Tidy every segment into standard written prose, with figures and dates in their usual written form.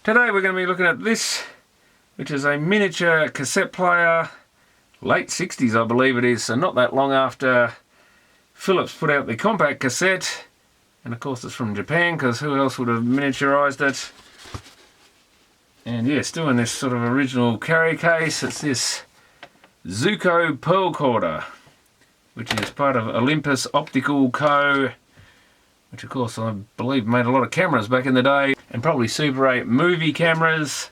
Today we're going to be looking at this, which is a miniature cassette player, late 60s I believe it is, so not that long after Philips put out the compact cassette. And of course it's from Japan, because who else would have miniaturized it? And yeah, still in this sort of original carry case. It's this Zuiko Pearlcorder, which is part of Olympus Optical Co., which of course I believe made a lot of cameras back in the day, and probably Super 8 movie cameras.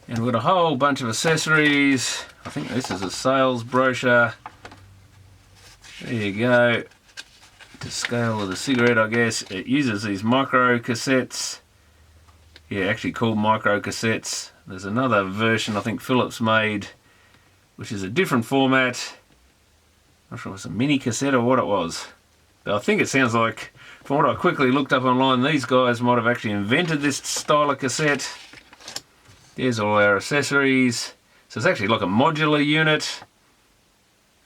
And we've got a whole bunch of accessories. I think this is a sales brochure. There you go. To scale with a cigarette, I guess. It uses these microcassettes. Yeah, actually called microcassettes. There's another version I think Philips made, which is a different format. Not sure if it's a mini cassette or what it was. But I think it sounds like, from what I quickly looked up online, these guys might have actually invented this style of cassette. There's all our accessories. So it's actually like a modular unit.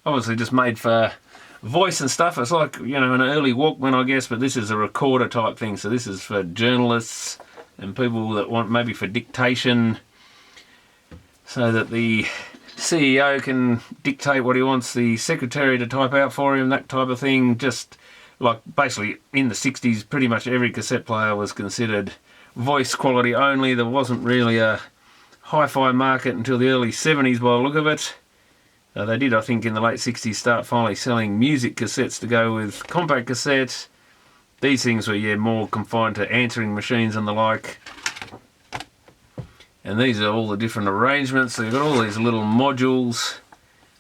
Obviously just made for voice and stuff. It's like, you know, an early Walkman, I guess, but this is a recorder type thing. So this is for journalists and people that want maybe for dictation, so that the CEO can dictate what he wants the secretary to type out for him, that type of thing. Just like basically in the 60s, pretty much every cassette player was considered voice quality only. There wasn't really a hi-fi market until the early 70s by the look of it. They did, I think, in the late 60s start finally selling music cassettes to go with compact cassettes. These things were, yeah, more confined to answering machines and the like. And these are all the different arrangements. So you've got all these little modules,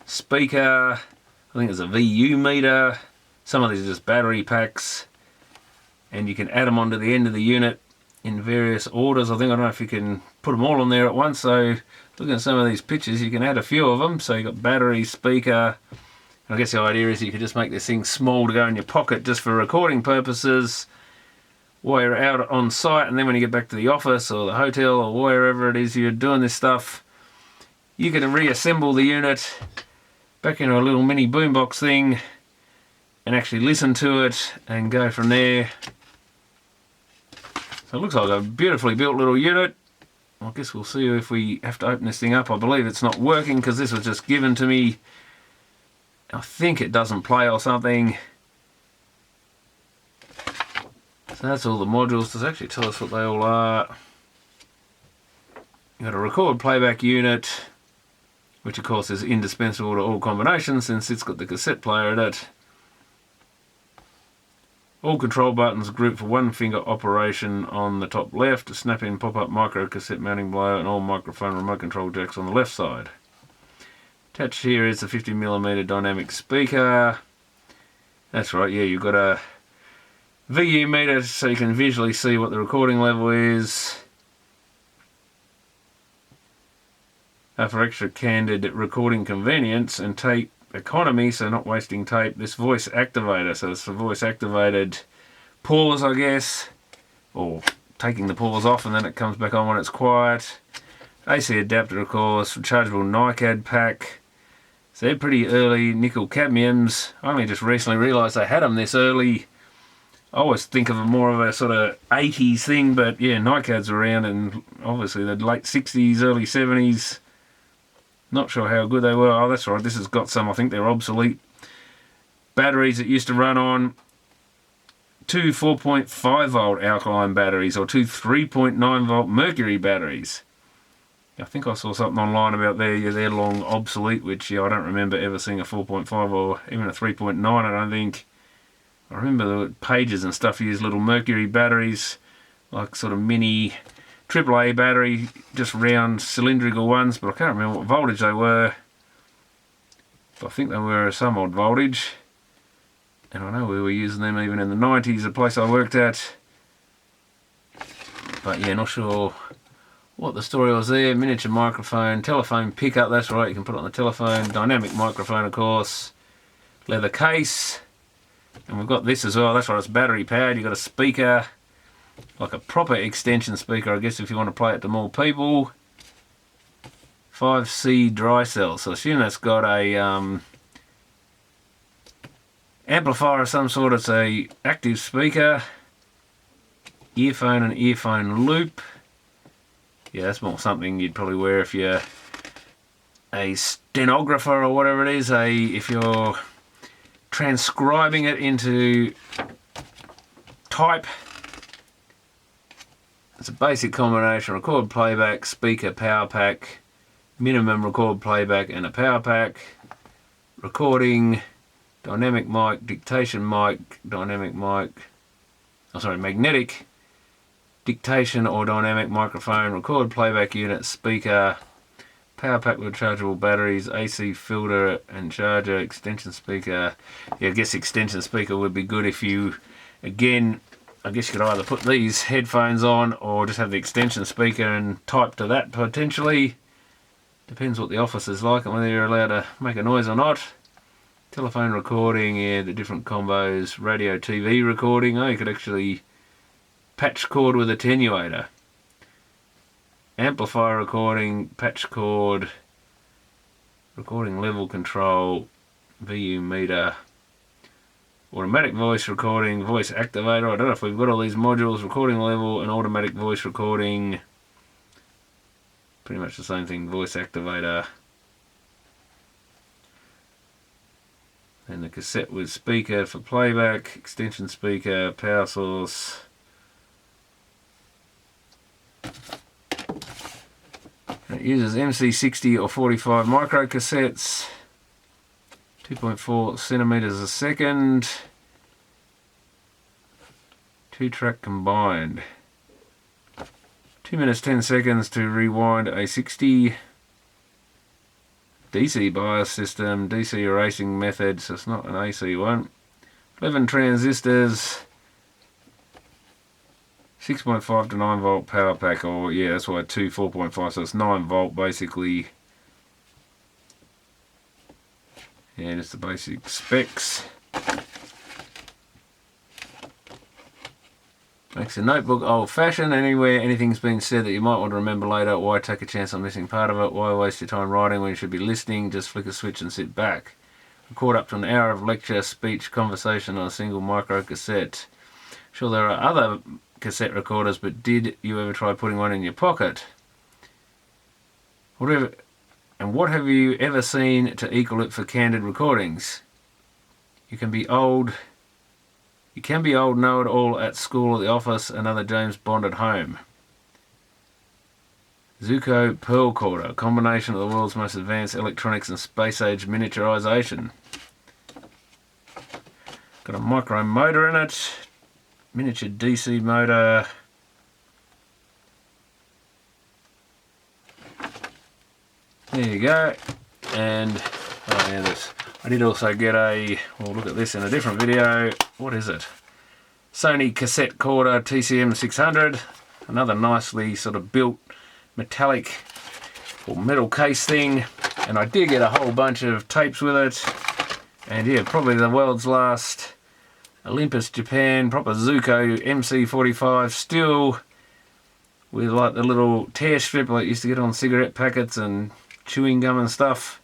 speaker, I think there's a VU meter, some of these are just battery packs, and you can add them onto the end of the unit in various orders. I don't know if you can put them all on there at once, so looking at some of these pictures you can add a few of them. So you've got battery, speaker. I guess the idea is you could just make this thing small to go in your pocket just for recording purposes while you're out on site, and then when you get back to the office or the hotel or wherever it is you're doing this stuff, you can reassemble the unit back into a little mini boombox thing and actually listen to it and go from there. So it looks like a beautifully built little unit. I guess we'll see if we have to open this thing up. I believe it's not working because this was just given to me. I think it doesn't play or something. So that's all the modules. Does it actually tell us what they all are? You've got a record playback unit, which of course is indispensable to all combinations since it's got the cassette player in it. All control buttons grouped for one finger operation on the top left, a snap-in pop-up micro cassette mounting blower, and all microphone remote control jacks on the left side. Attached here is the 50mm dynamic speaker. That's right, yeah, you've got a VU meter so you can visually see what the recording level is. For extra candid recording convenience and tape economy, so not wasting tape, this voice activator. So it's a voice activated pause, I guess, or taking the pause off and then it comes back on when it's quiet. AC adapter, of course, rechargeable NICAD pack. So they're pretty early nickel cadmiums. I only just recently realised they had them this early. I always think of them more of a sort of 80s thing, but yeah, NICAD's around and obviously the late 60s, early 70s. Not sure how good they were. Oh, that's right, this has got some, I think they're obsolete batteries that used to run on two 4.5 volt alkaline batteries or two 3.9 volt mercury batteries. I think I saw something online about they're long obsolete, which yeah, I don't remember ever seeing a 4.5 or even a 3.9, I don't think. I remember the pages and stuff use little mercury batteries, like sort of mini AAA battery, just round cylindrical ones, but I can't remember what voltage they were. But I think they were some odd voltage. And I know we were using them even in the 90s, the place I worked at. But yeah, not sure what the story was there. Miniature microphone, telephone pickup, that's right, you can put it on the telephone. Dynamic microphone, of course. Leather case. And we've got this as well, that's right, it's battery powered. You've got a speaker, like a proper extension speaker, I guess, if you want to play it to more people. 5C dry cell, so I assume that's got a amplifier of some sort. It's a active speaker. earphone and earphone loop. Yeah, that's more something you'd probably wear if you're a stenographer or whatever it is. If you're transcribing it into type. It's a basic combination: record playback, speaker, power pack, minimum record playback and a power pack, recording, dynamic mic, dictation mic, magnetic dictation or dynamic microphone, record playback unit, speaker, power pack with rechargeable batteries, AC filter and charger, extension speaker. Yeah, I guess extension speaker would be good if you, again, I guess you could either put these headphones on or just have the extension speaker and type to that potentially. Depends what the office is like and whether you're allowed to make a noise or not. Telephone recording, yeah, the different combos. Radio TV recording, oh, you could actually patch cord with attenuator. Amplifier recording, patch cord, recording level control, VU meter, automatic voice recording, voice activator. I don't know if we've got all these modules, recording level and automatic voice recording. Pretty much the same thing, voice activator. And the cassette with speaker for playback, extension speaker, power source. It uses MC60 or 45 microcassettes, 2.4 centimeters a second, 2-track combined. 2 minutes 10 seconds to rewind a 60. DC bias system, DC erasing method, so it's not an AC one. 11 transistors, 6.5 to 9 volt power pack, or yeah, that's why 2 4.5, so it's 9 volt basically. Yeah, just the basic specs. Makes a notebook old-fashioned. Anywhere anything's been said that you might want to remember later, why take a chance on missing part of it? Why waste your time writing when you should be listening? Just flick a switch and sit back. Record up to an hour of lecture, speech, conversation on a single micro cassette. Sure, there are other cassette recorders, but did you ever try putting one in your pocket? What have you ever seen to equal it for candid recordings? You can be old, know-it-all at school or the office, another James Bond at home. Zuiko Pearlcorder, a combination of the world's most advanced electronics and space-age miniaturization. Got a micro motor in it, miniature DC motor. There you go. And oh yeah, this. I did also get we'll look at this in a different video. What is it? Sony cassette recorder TCM 600. Another nicely sort of built metallic or metal case thing. And I did get a whole bunch of tapes with it. And yeah, probably the world's last Olympus Japan, proper Zuiko MC45 still with like the little tear strip like you used to get on cigarette packets and chewing gum and stuff.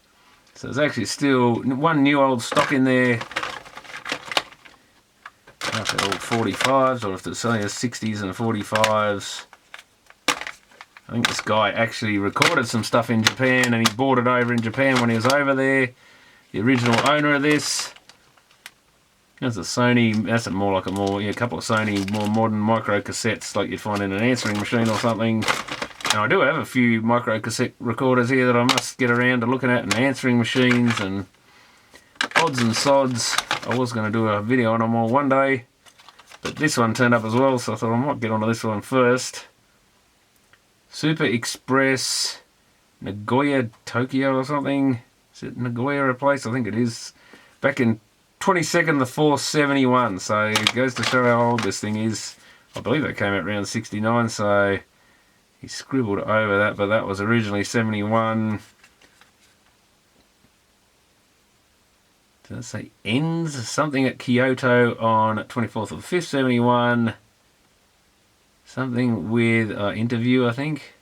So there's actually still one new old stock in there. I don't know if they're all 45s or if they're selling as 60s and 45s. I think this guy actually recorded some stuff in Japan and he bought it over in Japan when he was over there. The original owner of this. That's a Sony, that's a couple of Sony more modern micro cassettes like you'd find in an answering machine or something. And I do have a few micro cassette recorders here that I must get around to looking at, and answering machines and odds and sods. I was going to do a video on them all one day, but this one turned up as well, so I thought I might get onto this one first. Super Express, Nagoya, Tokyo or something. Is it Nagoya a place? I think it is. Back in 22nd the 4th 71, so it goes to show how old this thing is. I believe they came out around 69, so he scribbled over that, but that was originally 71. Does it say ends? Something at Kyoto on 24th of the 5th 71. Something with interview, I think.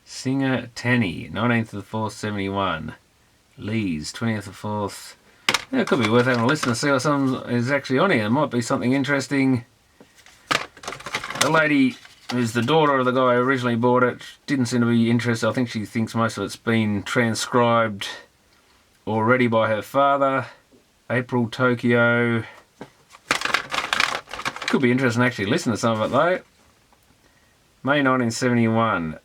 Singer Tanny, 19th of the 4th 71. Lee's, 20th of the 4th. Yeah, it could be worth having a listen to see what something is actually on here. It might be something interesting. the lady who's the daughter of the guy who originally bought it didn't seem to be interested. I think she thinks most of it's been transcribed already by her father. April, Tokyo. Could be interesting to actually listen to some of it though. May 1971.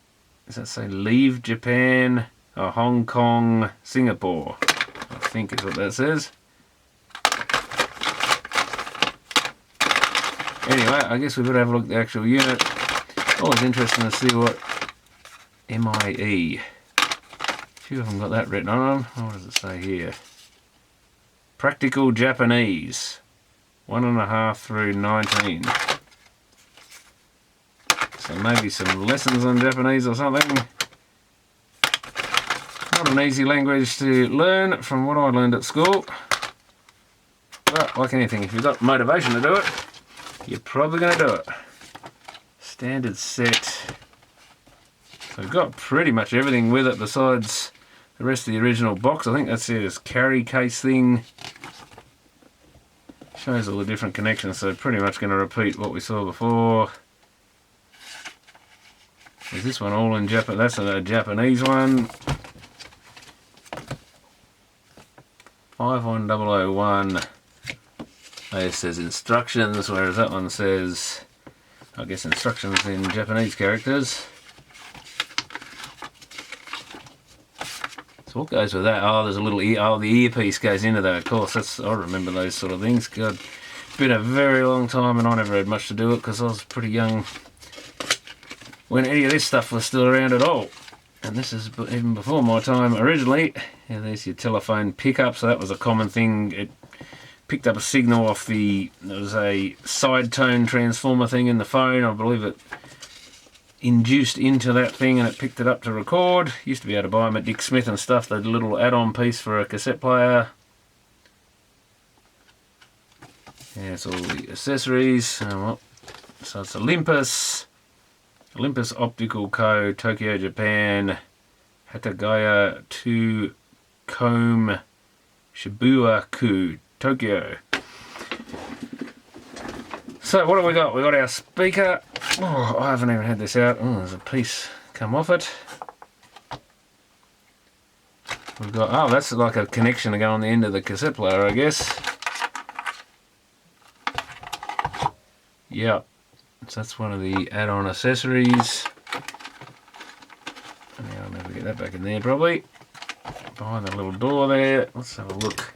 Does that say leave Japan? Oh, Hong Kong, Singapore. I think is what that says. Anyway, I guess we better have a look at the actual unit. Always interesting to see what MIE. A few of them got that written on them. What does it say here? Practical Japanese. 1.5 through 19. So maybe some lessons on Japanese or something. Not an easy language to learn from what I learned at school. But like anything, if you've got motivation to do it, you're probably going to do it. Standard set. So we've got pretty much everything with it besides the rest of the original box. I think that's this carry case thing. Shows all the different connections, so pretty much going to repeat what we saw before. Is this one all in Japan? That's a Japanese one. 51001. It says instructions, whereas that one says, I guess, instructions in Japanese characters. So what goes with that? Oh, there's a little the earpiece goes into that. Of course, I remember those sort of things. God, it's been a very long time, and I never had much to do with it because I was pretty young when any of this stuff was still around at all. And this is even before my time originally. Yeah, there's your telephone pickup, so that was a common thing. It picked up a signal off there was a side tone transformer thing in the phone. I believe it induced into that thing and it picked it up to record. Used to be able to buy them at Dick Smith and stuff, the little add-on piece for a cassette player. Yeah, it's all the accessories. So it's Olympus Optical Co., Tokyo, Japan, Hatagaya to Combe, Shibuya-ku, Tokyo. So what have we got? We got our speaker. Oh, I haven't even had this out. Oh, there's a piece come off it. We've got, oh, that's like a connection to go on the end of the cassette player, I guess. Yeah, so that's one of the add-on accessories. Now I'll never get that back in there probably. Behind the little door there. Let's have a look.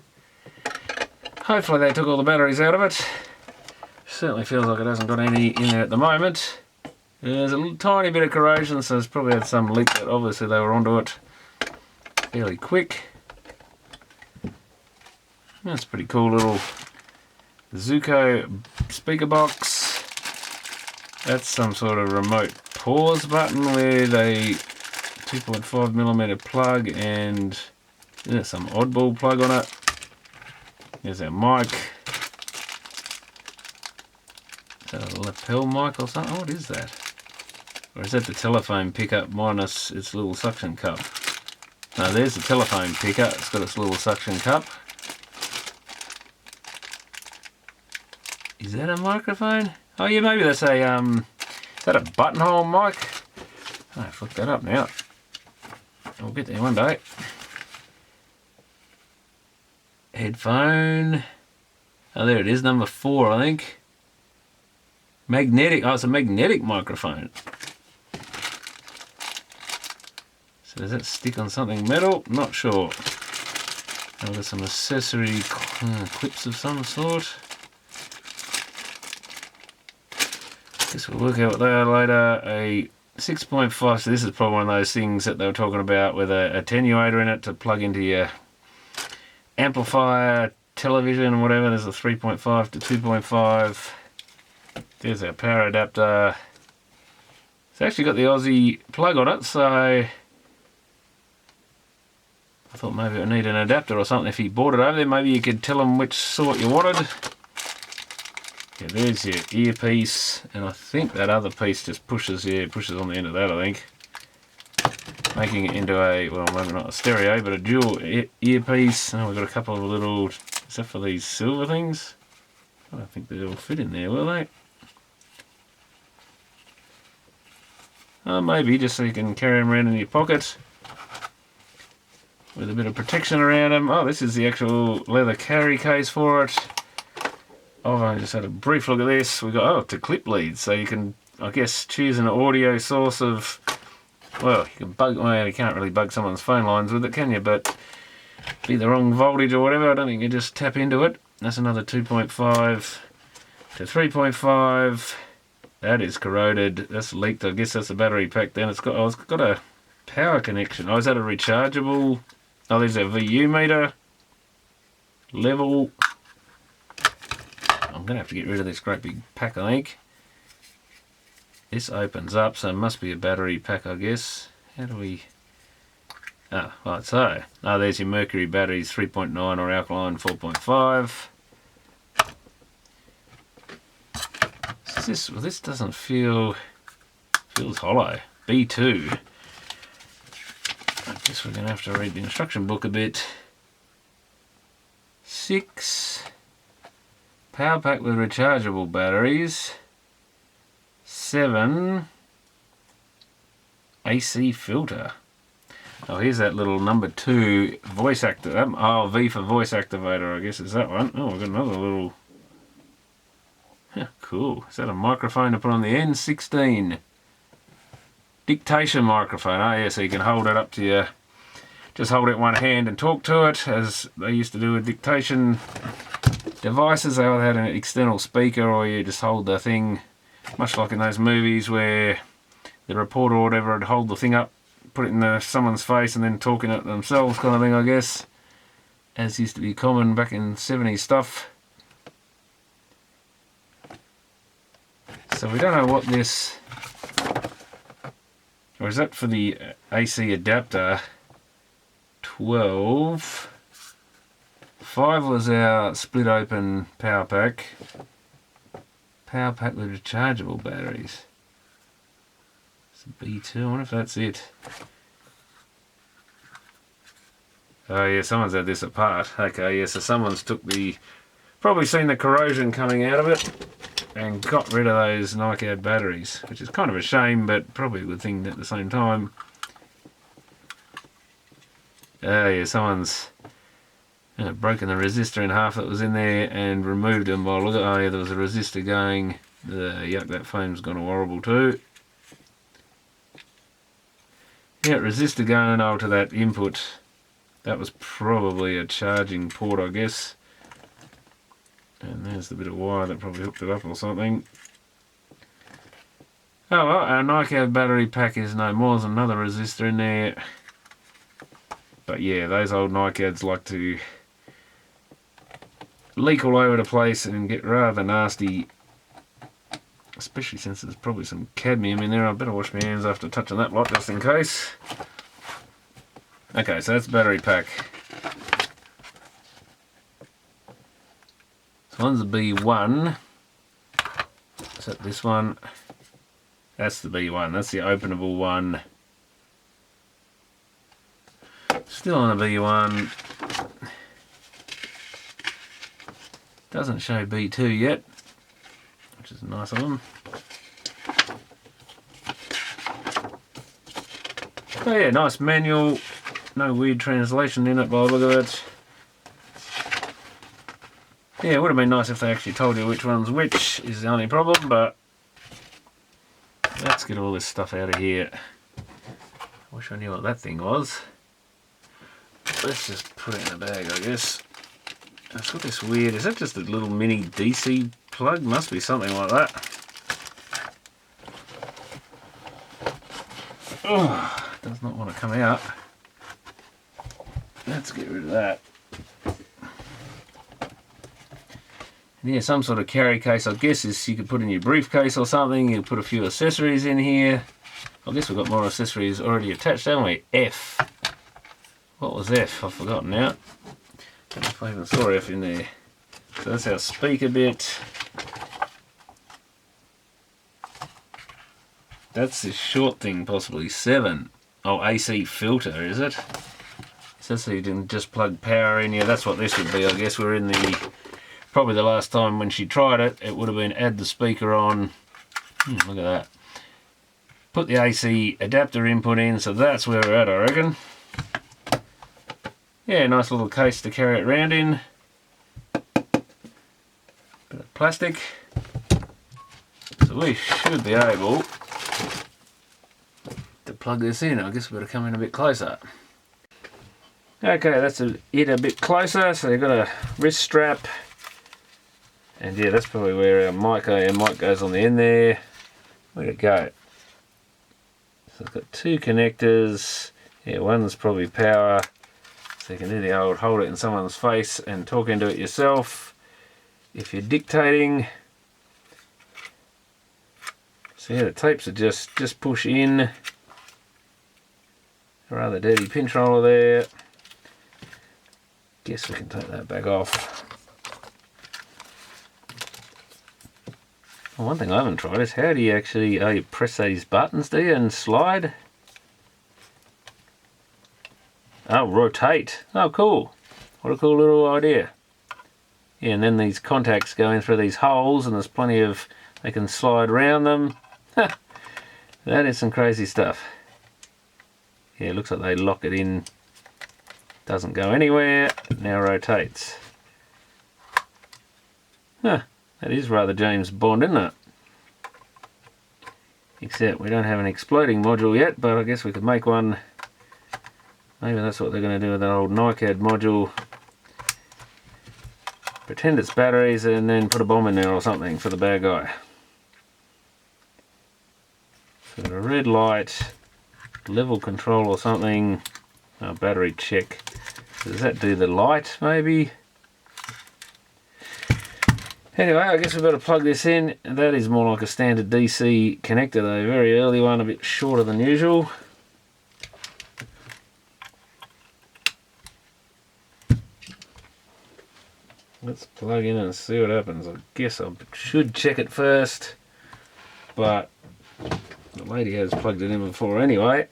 Hopefully they took all the batteries out of it. Certainly feels like it hasn't got any in there at the moment. There's a little tiny bit of corrosion, so it's probably had some leak, but obviously they were onto it fairly quick. That's a pretty cool little Zuiko speaker box. That's some sort of remote pause button with a 2.5mm plug and there's some oddball plug on it. There's our mic. Is that a lapel mic or something? What is that? Or is that the telephone pickup minus its little suction cup? No, there's the telephone pickup. It's got its little suction cup. Is that a microphone? Oh yeah, maybe that's a is that a buttonhole mic? Oh, I fucked that up now. We'll get there one day. Headphone. Oh, there it is, number 4, I think. Magnetic. Oh, it's a magnetic microphone. So does that stick on something metal? Not sure. I've got some accessory clips of some sort. Guess we'll work out what they are later. A 6.5, so this is probably one of those things that they were talking about with an attenuator in it to plug into your amplifier, television, whatever. There's a 3.5 to 2.5. There's our power adapter. It's actually got the Aussie plug on it, so I thought maybe it would need an adapter or something. If you bought it over there, maybe you could tell them which sort you wanted. Yeah, there's your earpiece, and I think that other piece just pushes on the end of that, I think. Making it into a, well, maybe not a stereo, but a dual earpiece. And we've got a couple of little, except for these silver things. I don't think they all fit in there, will they? Maybe just so you can carry them around in your pocket with a bit of protection around them. Oh, this is the actual leather carry case for it. Oh, I just had a brief look at this. We've got, it's a clip lead, so you can, I guess, choose an audio source of, well, you can bug, well, you can't really bug someone's phone lines with it, can you? But be the wrong voltage or whatever, I don't think you can just tap into it. That's another 2.5 to 3.5. That is corroded. That's leaked. I guess that's the battery pack. Then it's got a power connection. Oh, is that a rechargeable? Oh, there's a VU meter. Level. I'm going to have to get rid of this great big pack, I think. This opens up, so it must be a battery pack, I guess. How do we... Oh, right, so... Oh, there's your mercury batteries, 3.9 or alkaline 4.5. Well, this doesn't feel... feels hollow. B2. I guess we're going to have to read the instruction book a bit. 6. Power pack with rechargeable batteries. 7. AC filter. Oh, here's that little number 2 voice activator. Oh, V for voice activator, I guess is that one. Oh, we've got another little... Yeah, cool. Is that a microphone to put on the end? 16. Dictation microphone. Oh yeah, so you can hold it up to your... Just hold it in one hand and talk to it, as they used to do with dictation devices. They either had an external speaker or you just hold the thing, much like in those movies where the reporter or whatever would hold the thing up, put it in someone's face and then talking it themselves kind of thing, I guess. As used to be common back in 70s stuff. So we don't know what this... Or is that for the AC adapter? 12. 5 was our split open power pack. Power pack with rechargeable batteries. It's a B2, I wonder if that's it. Oh yeah, someone's had this apart. Okay, yeah, so someone's probably seen the corrosion coming out of it and got rid of those NiCad batteries, which is kind of a shame, but probably a good thing at the same time. Oh yeah, someone's broken the resistor in half that was in there and removed them. Well, look at, oh yeah, there was a resistor going. Yuck, that foam's gone horrible too. Yeah, resistor going over to that input. That was probably a charging port, I guess. And there's the bit of wire that probably hooked it up or something. Oh well, our NiCad battery pack is no more. There's another resistor in there. But yeah, those old NiCads like to leak all over the place and get rather nasty. Especially since there's probably some cadmium in there. I better wash my hands after touching that lot just in case. Okay, so that's the battery pack. So one's the B1. Is that this one? That's the B1. That's the openable one. Still on the B1. Doesn't show B2 yet, which is nice of them. Oh yeah, nice manual. No weird translation in it by the look of it. Yeah, it would have been nice if they actually told you which one's which, is the only problem, but let's get all this stuff out of here. I wish I knew what that thing was. Let's just put it in a bag, I guess. It's got this weird, is that just a little mini DC plug? Must be something like that. Oh, does not want to come out. Let's get rid of that. And yeah, some sort of carry case, I guess, is you could put in your briefcase or something. You could put a few accessories in here. I guess we've got more accessories already attached, haven't we? F. What was F? I've forgotten now. Don't know if I even saw F in there. So that's our speaker bit. That's this short thing, possibly 7. Oh, AC filter, is it? So you can just plug power in. Yeah, that's what this would be, I guess. We're in the... Probably the last time when she tried it, it would have been add the speaker on. Look at that. put the AC adapter input in, so that's where we're at, I reckon. Yeah, nice little case to carry it around in. Bit of plastic. So we should be able to plug this in. I guess we better come in a bit closer. Okay, that's it a bit closer. So you've got a wrist strap. And yeah, that's probably where our mic goes on the end there. Where'd it go? So it's got two connectors. Yeah, one's probably power. So you can do the old hold it in someone's face and talk into it yourself if you're dictating. So yeah, the tapes are just push in. A rather dirty pinch roller there. Guess we can take that back off. Well, one thing I haven't tried is how do you actually, you press these buttons, do you, and slide? Oh, rotate. Oh, cool. What a cool little idea. Yeah, and then these contacts go in through these holes and there's plenty of, they can slide around them. That is some crazy stuff. Yeah, it looks like they lock it in. Doesn't go anywhere. It now rotates. Huh, that is rather James Bond, isn't it? Except we don't have an exploding module yet, but I guess we could make one. Maybe that's what they're going to do with that old NiCad module. Pretend it's batteries and then put a bomb in there or something for the bad guy. So got a red light, level control or something. Oh, battery check. So does that do the light maybe? Anyway, I guess we better plug this in. That is more like a standard DC connector though. Very early one, a bit shorter than usual. Let's plug in and see what happens. I guess I should check it first, but the lady has plugged it in before anyway.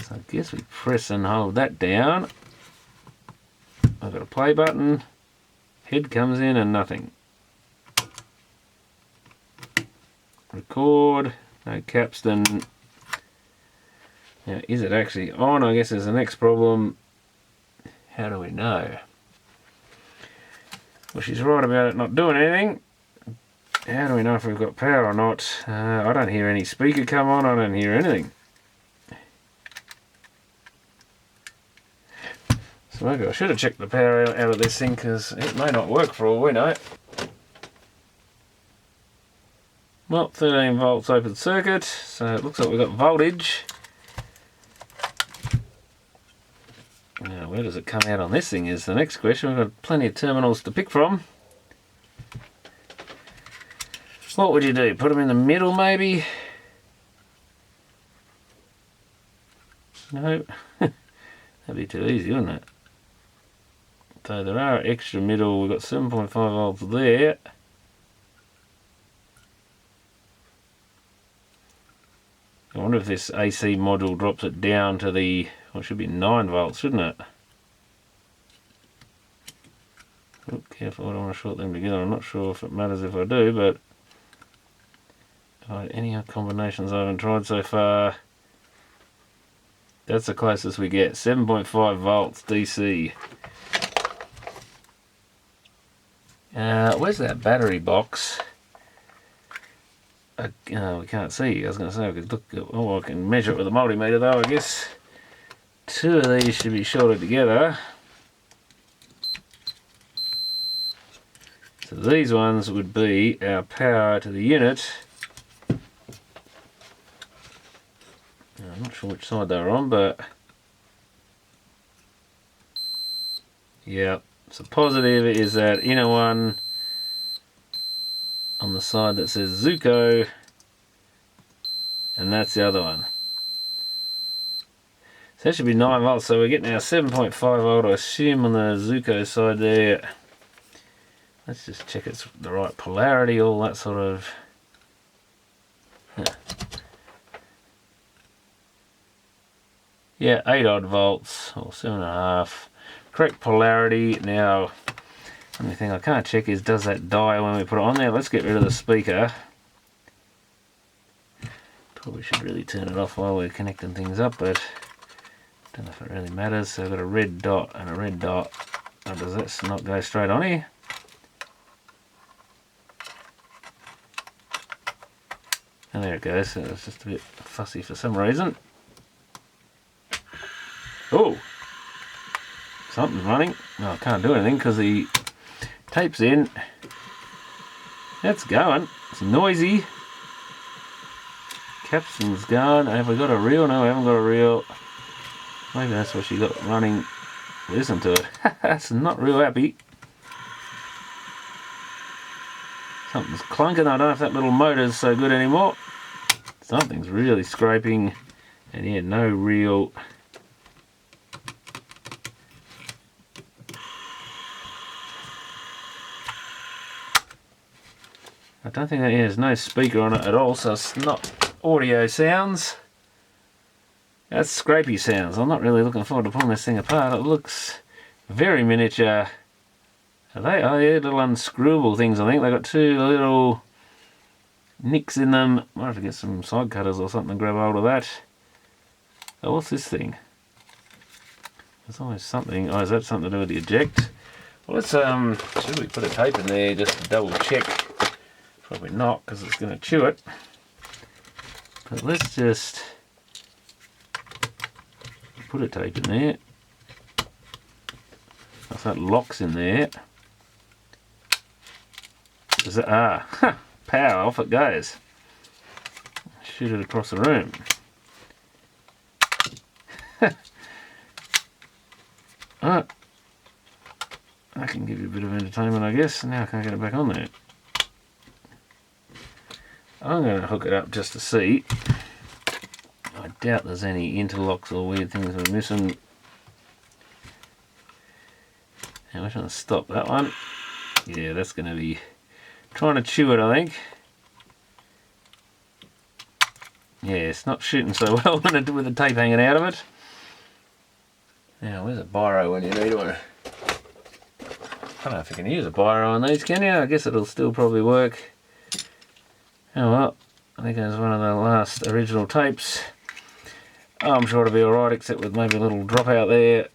So I guess we press and hold that down. I've got a play button. Head comes in and nothing. Record. No capstan. Now, is it actually on? I guess is the next problem. How do we know? Well, she's right about it not doing anything. How do we know if we've got power or not? I don't hear any speaker come on. I don't hear anything. So maybe I should have checked the power out of this thing because it may not work for all we know. Well, 13 volts open circuit, so it looks like we've got voltage. Now, where does it come out on this thing is the next question. We've got plenty of terminals to pick from. What would you do? Put them in the middle maybe? No, that'd be too easy, wouldn't it? So there are extra middle, we've got 7.5 volts there. I wonder if this AC module drops it down to the, well, it should be 9 volts, shouldn't it? Oh, careful, I don't want to short them together. I'm not sure if it matters if I do, but any combinations I haven't tried so far. That's the closest we get, 7.5 volts DC. Where's that battery box? We can't see. I was going to say I could look. Oh, I can measure it with a multimeter though, I guess. Two of these should be shorted together. So these ones would be our power to the unit. I'm not sure which side they're on, but yeah. So positive is that inner one on the side that says Zuiko, and that's the other one. So that should be 9 volts, so we're getting our 7.5 volt, I assume, on the Zuiko side there. Let's just check it's the right polarity, all that sort of. Yeah, 8 odd volts, or 7.5. Correct polarity. Now, only thing I can't check is does that die when we put it on there. Let's get rid of the speaker. Probably should really turn it off while we're connecting things up, but I don't know if it really matters. So I've got a red dot and a red dot. Oh, does this not go straight on here? And there it goes. So it's just a bit fussy for some reason. Oh! Something's running. No, I can't do anything because the tape's in. That's going. It's noisy. Capston's going. Have we got a reel? No, we haven't got a reel. Maybe that's what she got running. Listen to it. That's not real happy. Something's clunking. I don't know if that little motor's so good anymore. Something's really scraping. And yeah, no real... I don't think that, yeah, there's no speaker on it at all, so it's not audio sounds. That's scrapey sounds. I'm not really looking forward to pulling this thing apart. It looks very miniature. Are they? Oh yeah, little unscrewable things, I think. They've got two little nicks in them. Might have to get some side cutters or something to grab hold of that. Oh, what's this thing? There's always something. Oh, is that something to do with the eject? Well, let's, should we put a tape in there just to double check? Probably not, because it's going to chew it. But let's just put a tape in there. If that locks in there. Is that, power, off it goes. Shoot it across the room. Alright. I can give you a bit of entertainment, I guess. Now I can't get it back on there. I'm going to hook it up just to see. I doubt there's any interlocks or weird things we're missing. Now we're trying to stop that one. Yeah, that's going to be trying to chew it, I think. Yeah, it's not shooting so well with the tape hanging out of it. Now, where's a biro when you need one? I don't know if you can use a biro on these, can you? I guess it'll still probably work. Oh well, I think it was one of the last original tapes. I'm sure it'll be alright, except with maybe a little drop out there.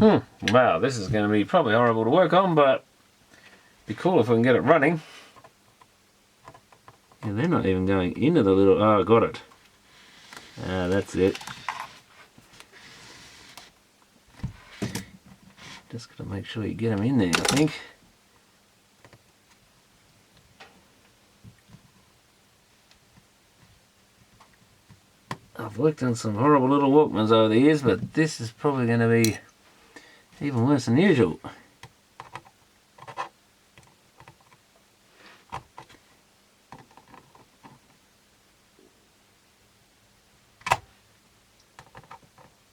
Wow, this is going to be probably horrible to work on, but be cool if we can get it running. And they're not even going into the little... Oh, I got it. That's it. Just got to make sure you get them in there, I think. I've worked on some horrible little Walkmans over the years, but this is probably going to be even worse than usual.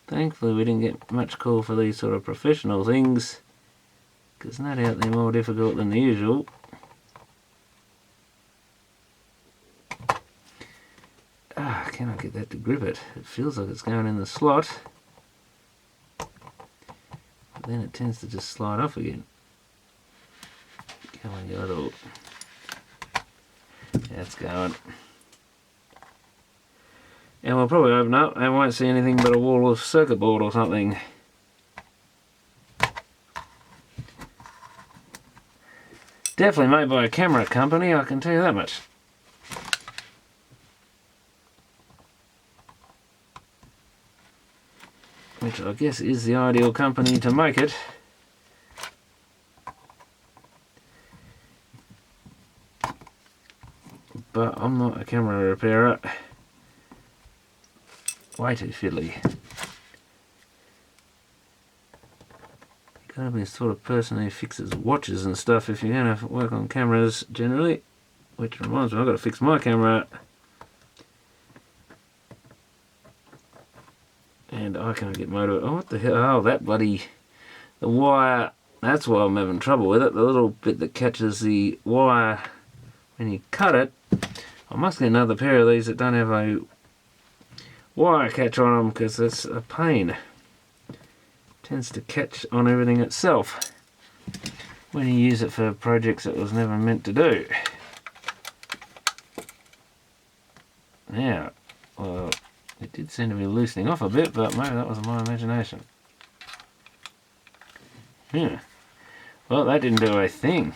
Thankfully we didn't get much call for these sort of professional things, because no doubt they're more difficult than the usual. Can I get that to grip it? It feels like it's going in the slot, but then it tends to just slide off again. Come on, go all. That's going. And we'll probably open up and won't see anything but a wall of circuit board or something. Definitely made by a camera company, I can tell you that much. Which I guess is the ideal company to make it. But I'm not a camera repairer. Way too fiddly. You've got to be the sort of person who fixes watches and stuff if you're going to work on cameras generally. Which reminds me, I've got to fix my camera. And I can't get motor. Oh, what the hell? Oh, that bloody... The wire. That's why I'm having trouble with it. The little bit that catches the wire when you cut it. I must get another pair of these that don't have a wire catch on them, because it's a pain. It tends to catch on everything itself. when you use it for projects it was never meant to do. Now, well, it did seem to be loosening off a bit, but maybe that was my imagination. Yeah. Well, that didn't do a thing.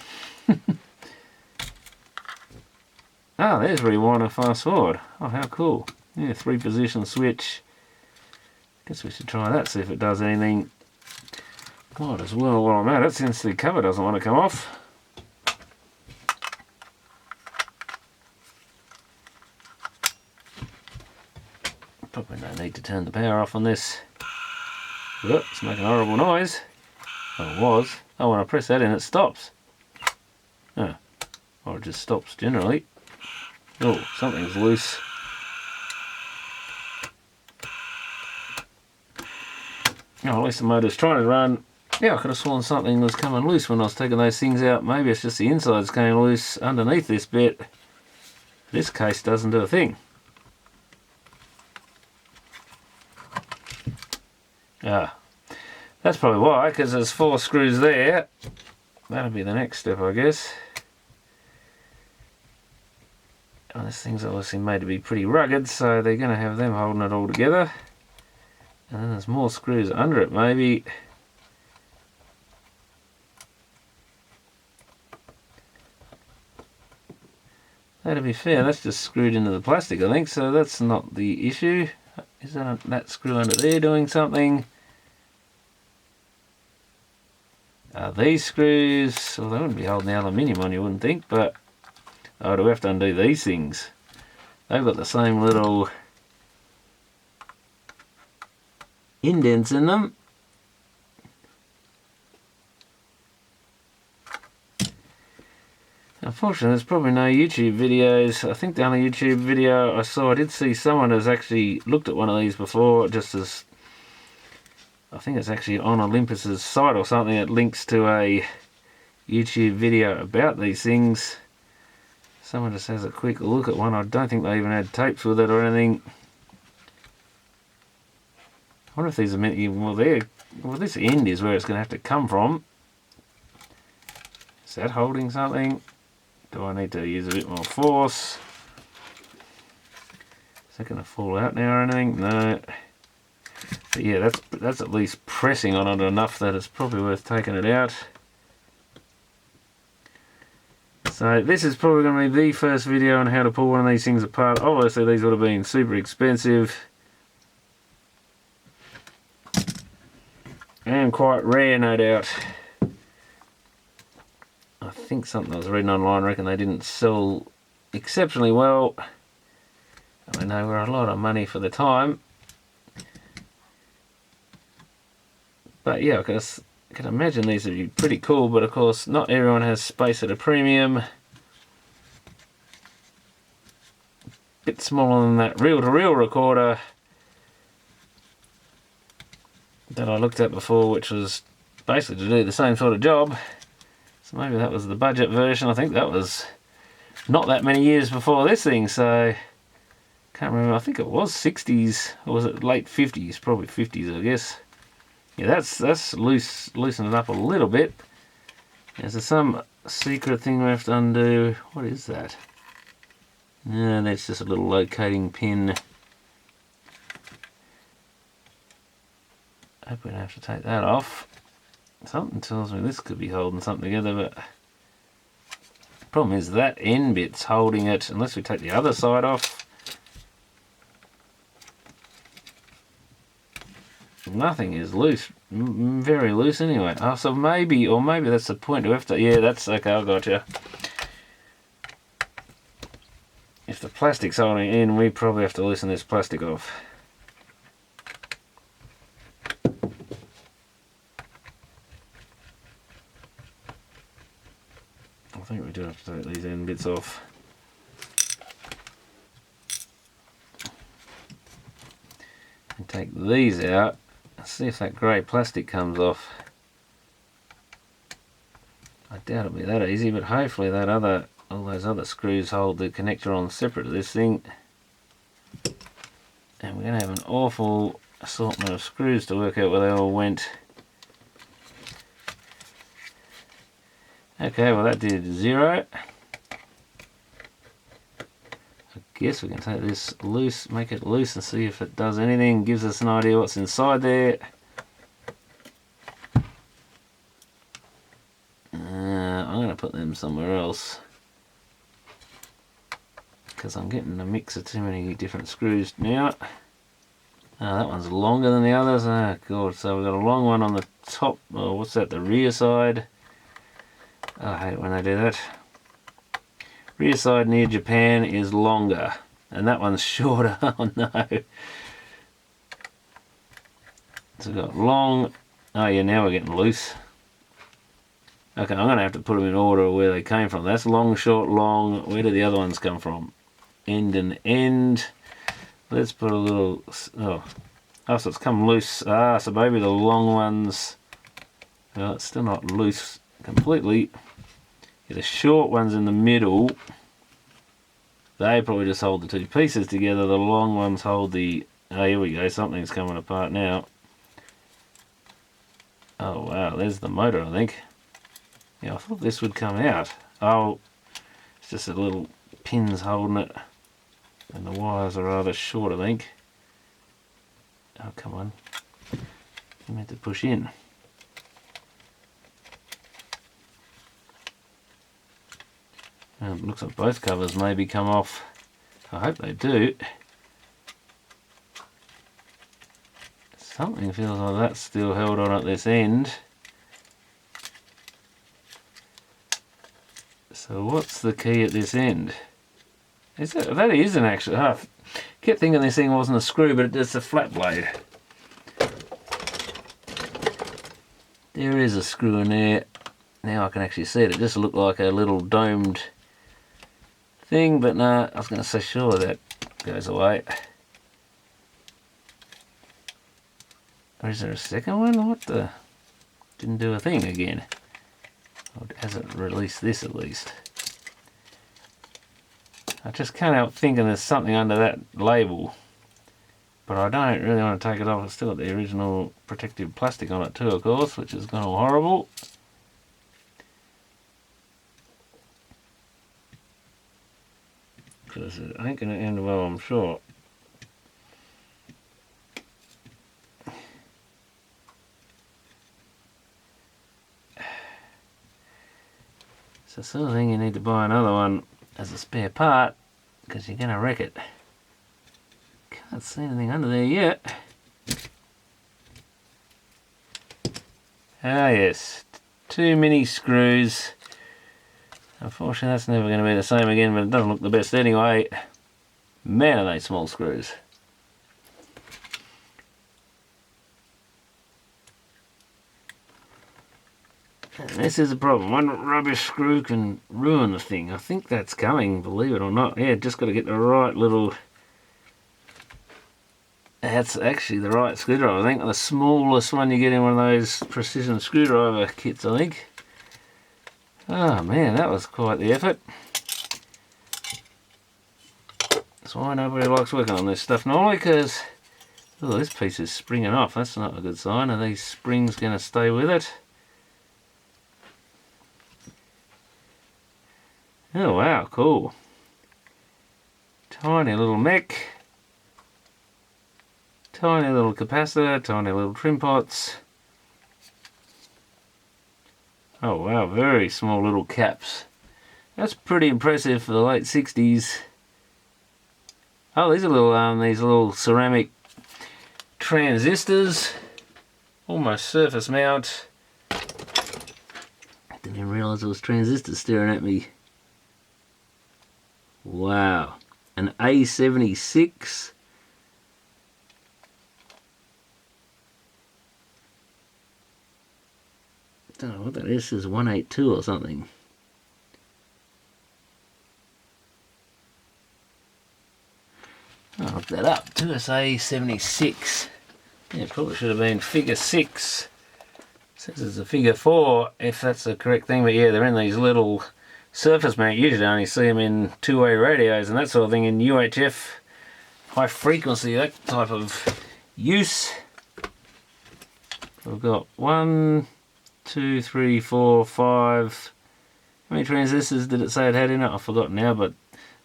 Ah, there's rewind and fast forward. Oh, how cool. Yeah, 3-position switch. Guess we should try that, see if it does anything. Might as well while I'm at it, since the cover doesn't want to come off. Probably no need to turn the power off on this. Look, it's making a horrible noise. Oh, it was. Oh, when I press that in, it stops. Oh, or it just stops generally. Oh, something's loose. Oh, at least the motor's trying to run. Yeah, I could have sworn something was coming loose when I was taking those things out. Maybe it's just the insides came loose underneath this bit. This case doesn't do a thing. Ah, that's probably why, because there's 4 screws there. That'll be the next step, I guess. Oh, this thing's obviously made to be pretty rugged, so they're going to have them holding it all together. And then there's more screws under it, maybe. Though to be fair, that's just screwed into the plastic, I think, so that's not the issue. Is that screw under there doing something? These screws, well, they wouldn't be holding the aluminium on, you wouldn't think, but oh, do we have to undo these things? They've got the same little indents in them. Unfortunately, there's probably no YouTube videos. I think the only YouTube video I saw, I did see someone has actually looked at one of these before, just as, I think it's actually on Olympus's site or something. It links to a YouTube video about these things. Someone just has a quick look at one. I don't think they even had tapes with it or anything. I wonder if these are meant to, well, this end is where it's going to have to come from. Is that holding something? Do I need to use a bit more force? Is that going to fall out now or anything? No. But yeah, that's at least pressing on it enough that it's probably worth taking it out. So this is probably going to be the first video on how to pull one of these things apart. Obviously these would have been super expensive. And quite rare, no doubt. I think something I was reading online, I reckon they didn't sell exceptionally well. I mean, they were a lot of money for the time. But yeah, I can imagine these would be pretty cool, but of course not everyone has space at a premium. Bit smaller than that reel-to-reel recorder that I looked at before, which was basically to do the same sort of job. So maybe that was the budget version. I think that was not that many years before this thing, so can't remember. I think it was 60s, or was it late 50s? Probably 50s, I guess. Yeah, that's loosened it up a little bit. Is there some secret thing we have to undo? What is that? No, that's just a little locating pin. I hope we don't have to take that off. Something tells me this could be holding something together, but the problem is that end bit's holding it, unless we take the other side off. Nothing is loose, very loose anyway. Oh, so maybe that's the point. Do we have to, yeah, that's okay, I gotcha. If the plastic's holding in, we probably have to loosen this plastic off. I think we do have to take these end bits off. And take these out. See if that grey plastic comes off. I doubt it'll be that easy, but hopefully all those other screws hold the connector on separate to this thing. And we're going to have an awful assortment of screws to work out where they all went. Okay, well that did 0. I guess we can take this loose, make it loose and see if it does anything, gives us an idea what's inside there. I'm going to put them somewhere else because I'm getting a mix of too many different screws now. That one's longer than the others. Oh god, so we've got a long one on the top, oh, what's that, the rear side. I hate it when they do that. Rear side near Japan is longer, and that one's shorter. Oh no. So we've got long, oh yeah, now we're getting loose. Okay, I'm going to have to put them in order of where they came from. That's long, short, long. Where did the other ones come from? End and end. Let's put a little, oh so it's come loose. So maybe the long ones, well, it's still not loose completely. Yeah, the short ones in the middle, they probably just hold the two pieces together. The long ones hold the, oh here we go, something's coming apart now. Oh wow, there's the motor, I think. Yeah, I thought this would come out. Oh, it's just a little pins holding it. And the wires are rather short, I think. Oh, come on. You meant to push in. It looks like both covers maybe come off. I hope they do. Something feels like that's still held on at this end. So what's the key at this end? Is that, that is an actual, I kept thinking this thing wasn't a screw, but it's a flat blade. There is a screw in there. Now I can actually see it. It just looked like a little domed thing, but no, I was going to say sure that goes away. Or is there a second one? What the? Didn't do a thing again. Or hasn't released this at least. I just can't help thinking there's something under that label. But I don't really want to take it off. It's still got the original protective plastic on it too, of course, which has gone all horrible. Because it ain't going to end well, I'm sure. It's the sort of thing you need to buy another one as a spare part, because you're going to wreck it. Can't see anything under there yet. Ah yes, 2 mini screws. Unfortunately that's never going to be the same again, but it doesn't look the best anyway. Man, are they small screws. And this is a problem. One rubbish screw can ruin the thing. I think that's coming, believe it or not. Yeah, just got to get the right little... That's actually the right screwdriver, I think. The smallest one you get in one of those precision screwdriver kits, I think. Oh man, that was quite the effort. That's why nobody likes working on this stuff normally, because... Oh, this piece is springing off. That's not a good sign. Are these springs going to stay with it? Oh wow, cool. Tiny little mech. Tiny little capacitor, tiny little trim pots. Oh wow, very small little caps. That's pretty impressive for the late 60s. Oh, these are these little ceramic transistors. Almost surface mount. I didn't even realise there was transistors staring at me. Wow, an A76. Don't know what that is. Is 182 or something. I'll look that up. 2SA76. Yeah, probably should have been figure 6. Says it's a figure 4 if that's the correct thing, but yeah, they're in these little surface mount. Usually only see them in two-way radios and that sort of thing in UHF, high frequency, that type of use. We've got 1, 2, 3, 4, 5, How many transistors did it say it had in it? I've forgotten now, but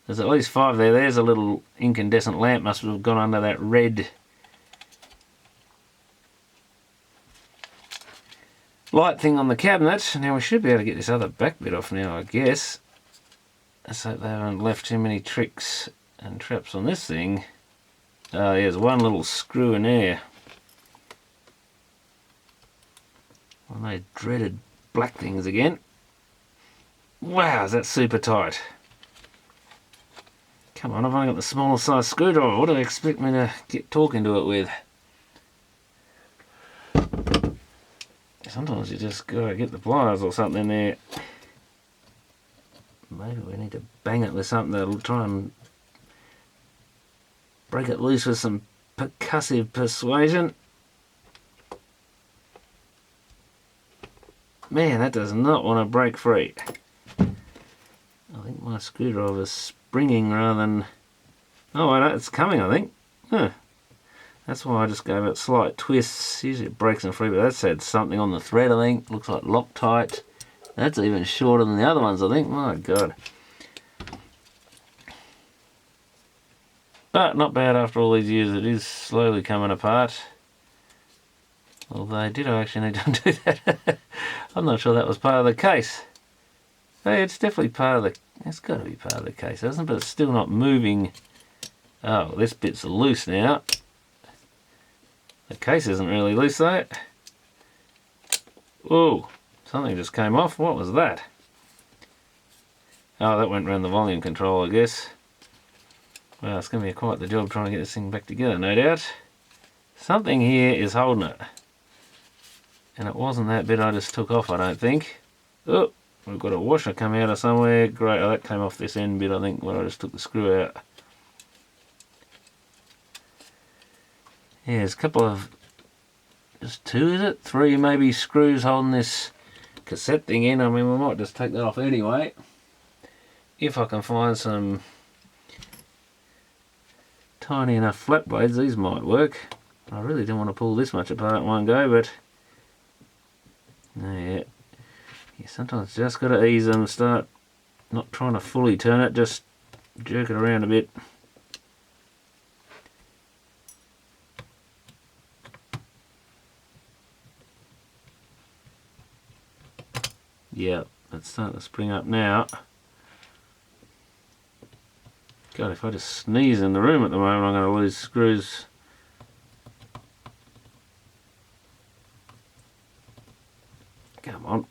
there's at least 5 there. There's a little incandescent lamp, must have gone under that red light thing on the cabinet. Now we should be able to get this other back bit off now, I guess. Let's hope they haven't left too many tricks and traps on this thing. There's one little screw in there. One of those dreaded black things again. Wow, is that super tight. Come on, I've only got the smaller size screwdriver. What do they expect me to get talking to it with? Sometimes you just gotta get the pliers or something there. Maybe we need to bang it with something that'll try and break it loose with some percussive persuasion. Man, that does not want to break free. I think my screwdriver's springing rather than... Oh, wait, it's coming, I think. Huh. That's why I just gave it slight twists. Usually it breaks them free, but that's had something on the thread, I think. Looks like Loctite. That's even shorter than the other ones, I think. My God. But not bad after all these years. It is slowly coming apart. Although, did I actually need to undo that? I'm not sure that was part of the case. Hey, it's definitely part of the... It's got to be part of the case, hasn't it? But it's still not moving. Oh, this bit's loose now. The case isn't really loose though. Whoa, something just came off. What was that? Oh, that went around the volume control, I guess. Well, it's going to be quite the job trying to get this thing back together, no doubt. Something here is holding it. And it wasn't that bit I just took off, I don't think. Oh, we've got a washer come out of somewhere. Great, oh, that came off this end bit, I think, where I just took the screw out. Yeah, there's a couple of, just 2 is it? 3 maybe screws holding this cassette thing in. I mean, we might just take that off anyway. If I can find some tiny enough flat blades, these might work. I really didn't want to pull this much apart in one go, but yeah, you sometimes just got to ease them, start not trying to fully turn it, just jerk it around a bit. Yeah, it's starting to spring up now. God, if I just sneeze in the room at the moment, I'm going to lose screws. Come on.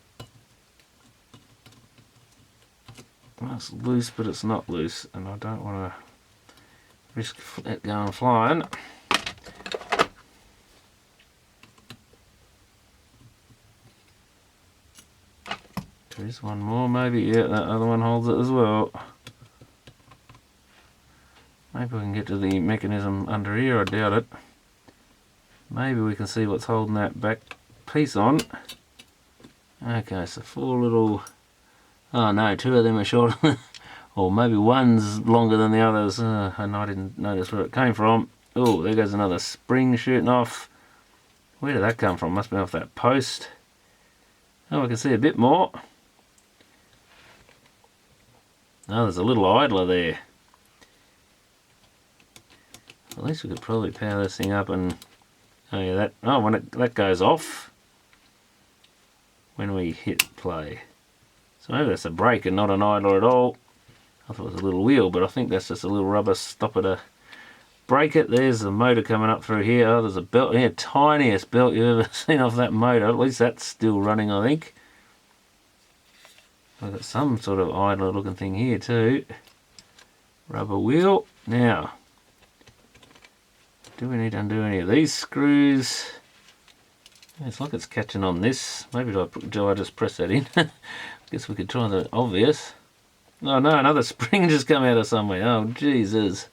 Well, it's loose, but it's not loose, and I don't want to risk it going flying. There is one more, maybe. Yeah, that other one holds it as well. Maybe we can get to the mechanism under here. I doubt it. Maybe we can see what's holding that back piece on. Okay, so 4 little... Oh no, 2 of them are shorter. Or maybe one's longer than the others. And I didn't notice where it came from. Oh, there goes another spring shooting off. Where did that come from? Must be off that post. Oh, I can see a bit more. Oh, there's a little idler there. At least we could probably power this thing up and... Oh yeah, that... Oh, when that goes off when we hit play. So maybe that's a brake and not an idler at all. I thought it was a little wheel, but I think that's just a little rubber stopper to brake it. There's the motor coming up through here. Oh, there's a belt here. Tiniest belt you've ever seen off that motor. At least that's still running, I think. I've got some sort of idler looking thing here too. Rubber wheel. Now, do we need to undo any of these screws? It's like it's catching on this. Maybe do I just press that in? Guess we could try the obvious. Oh no, another spring just come out of somewhere. Oh Jesus.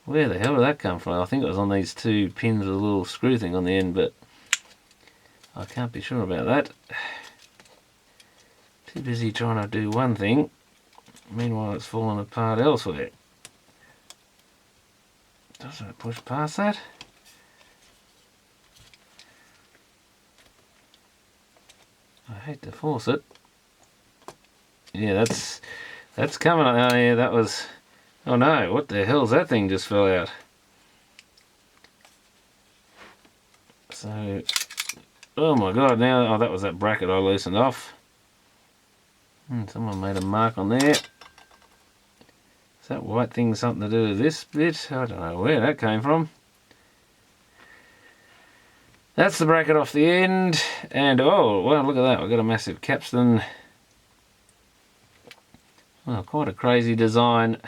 Where the hell did that come from? I think it was on these 2 pins with a little screw thing on the end, but I can't be sure about that. Too busy trying to do one thing. Meanwhile it's falling apart elsewhere. Doesn't it push past that? I hate to force it. Yeah, that's coming. Oh yeah, that was... Oh no, what the hell's that thing just fell out? So... Oh my god, now... Oh, that was that bracket I loosened off. Someone made a mark on there. Is that white thing something to do with this bit? I don't know where that came from. That's the bracket off the end. And oh, well, look at that. We've got a massive capstan. Well, quite a crazy design.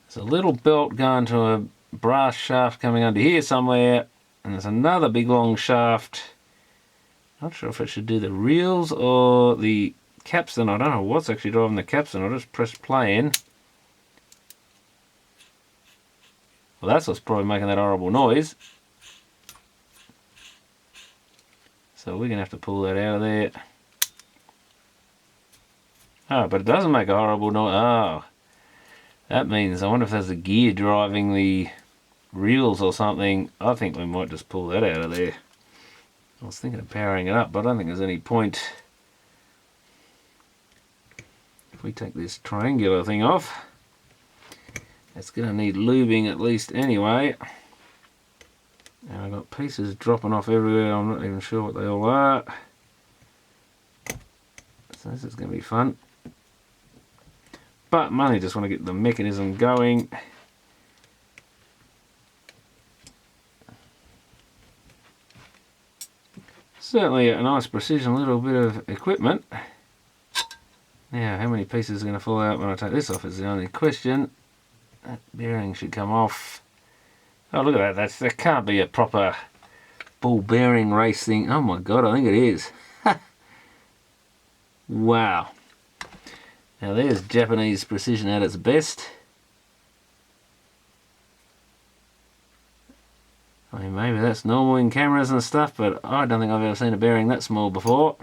There's a little belt going to a brass shaft coming under here somewhere. And there's another big long shaft. Not sure if it should do the reels or the capstan. I don't know what's actually driving the capstan. I'll just press play in. Well, that's what's probably making that horrible noise. So we're going to have to pull that out of there. Oh, but it doesn't make a horrible noise. Oh, that means, I wonder if there's a gear driving the reels or something. I think we might just pull that out of there. I was thinking of powering it up, but I don't think there's any point. If we take this triangular thing off, it's going to need lubing at least anyway. And I've got pieces dropping off everywhere. I'm not even sure what they all are. So this is going to be fun. But mainly just want to get the mechanism going. Certainly a nice precision little bit of equipment. Now, how many pieces are going to fall out when I take this off is the only question. That bearing should come off. Oh, look at that. That can't be a proper ball bearing race thing. Oh my god, I think it is. Wow. Now there's Japanese precision at its best. I mean, maybe that's normal in cameras and stuff, but I don't think I've ever seen a bearing that small before.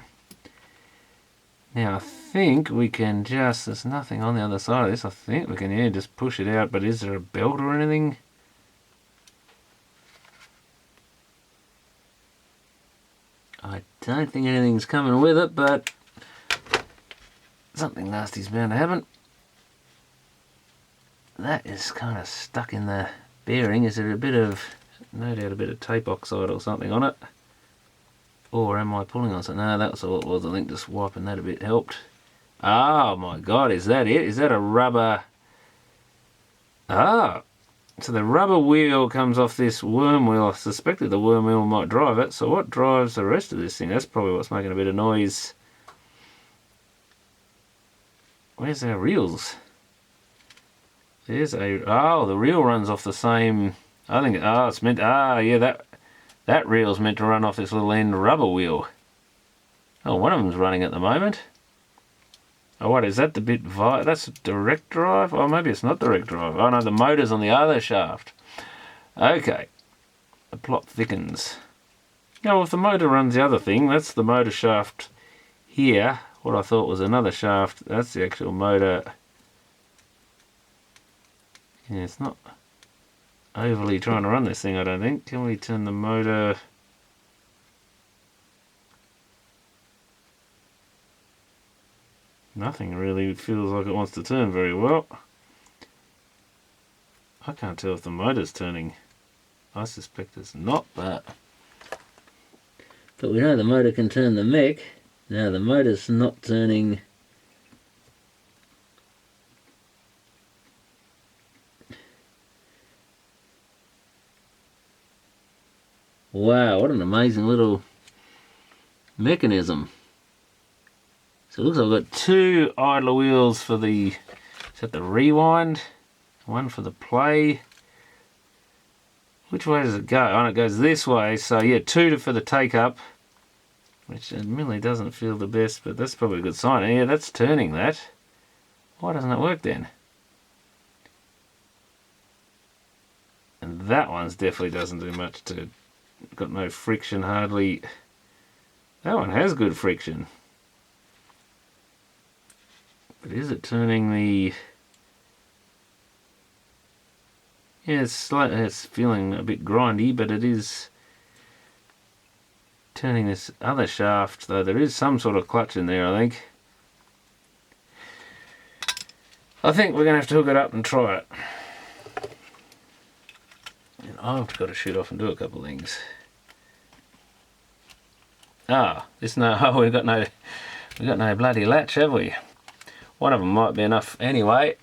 Now I think we can just, there's nothing on the other side of this, I think we can, yeah, just push it out, but is there a belt or anything? I don't think anything's coming with it, but something nasty's bound to happen. That is kind of stuck in the bearing. Is there a bit of, no doubt a bit of tape oxide or something on it? Or am I pulling on something? No, that's all it was. I think just wiping that a bit helped. Oh my god, is that it? Is that a rubber? Ah, so the rubber wheel comes off this worm wheel. I suspected the worm wheel might drive it. So what drives the rest of this thing? That's probably what's making a bit of noise. Where's our reels? There's a, oh, the reel runs off the same, I think, oh, it's meant, yeah, that reel's meant to run off this little end rubber wheel. Oh, one of them's running at the moment. Oh, what, is that the bit, that's direct drive? Oh, maybe it's not direct drive. Oh no, the motor's on the other shaft. Okay, the plot thickens. Now, well, if the motor runs the other thing, that's the motor shaft here. What I thought was another shaft, that's the actual motor. Yeah, it's not overly trying to run this thing, I don't think. Can we turn the motor? Nothing really feels like it wants to turn very well. I can't tell if the motor's turning. I suspect it's not, but we know the motor can turn the mech. Now the motor's not turning. Wow, what an amazing little mechanism. So it looks like I've got two idler wheels for the, is that the rewind? One for the play. Which way does it go? Oh, it goes this way. So yeah, two for the take up, which admittedly doesn't feel the best, but that's probably a good sign. Yeah, that's turning that. Why doesn't it work then? And that one's definitely doesn't do much to, got no friction hardly. That one has good friction. But is it turning the... Yeah, it's feeling a bit grindy, but it is turning this other shaft, though there is some sort of clutch in there, I think. I think we're going to have to hook it up and try it. And I've got to shoot off and do a couple of things. We've got no bloody latch, have we? One of them might be enough anyway.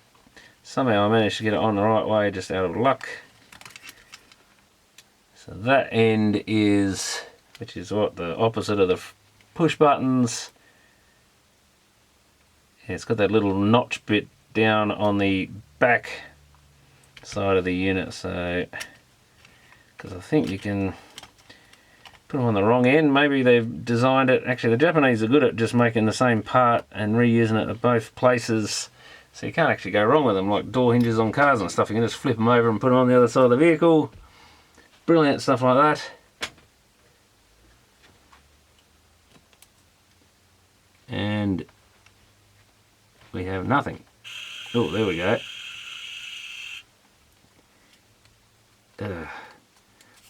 Somehow I managed to get it on the right way just out of luck. So that end is, which is what, the opposite of the push buttons. Yeah, it's got that little notch bit down on the back side of the unit, so because I think you can put them on the wrong end. Maybe they've designed it, actually the Japanese are good at just making the same part and reusing it at both places, so you can't actually go wrong with them, like door hinges on cars and stuff. You can just flip them over and put them on the other side of the vehicle. Brilliant stuff like that. And we have nothing. Oh, there we go.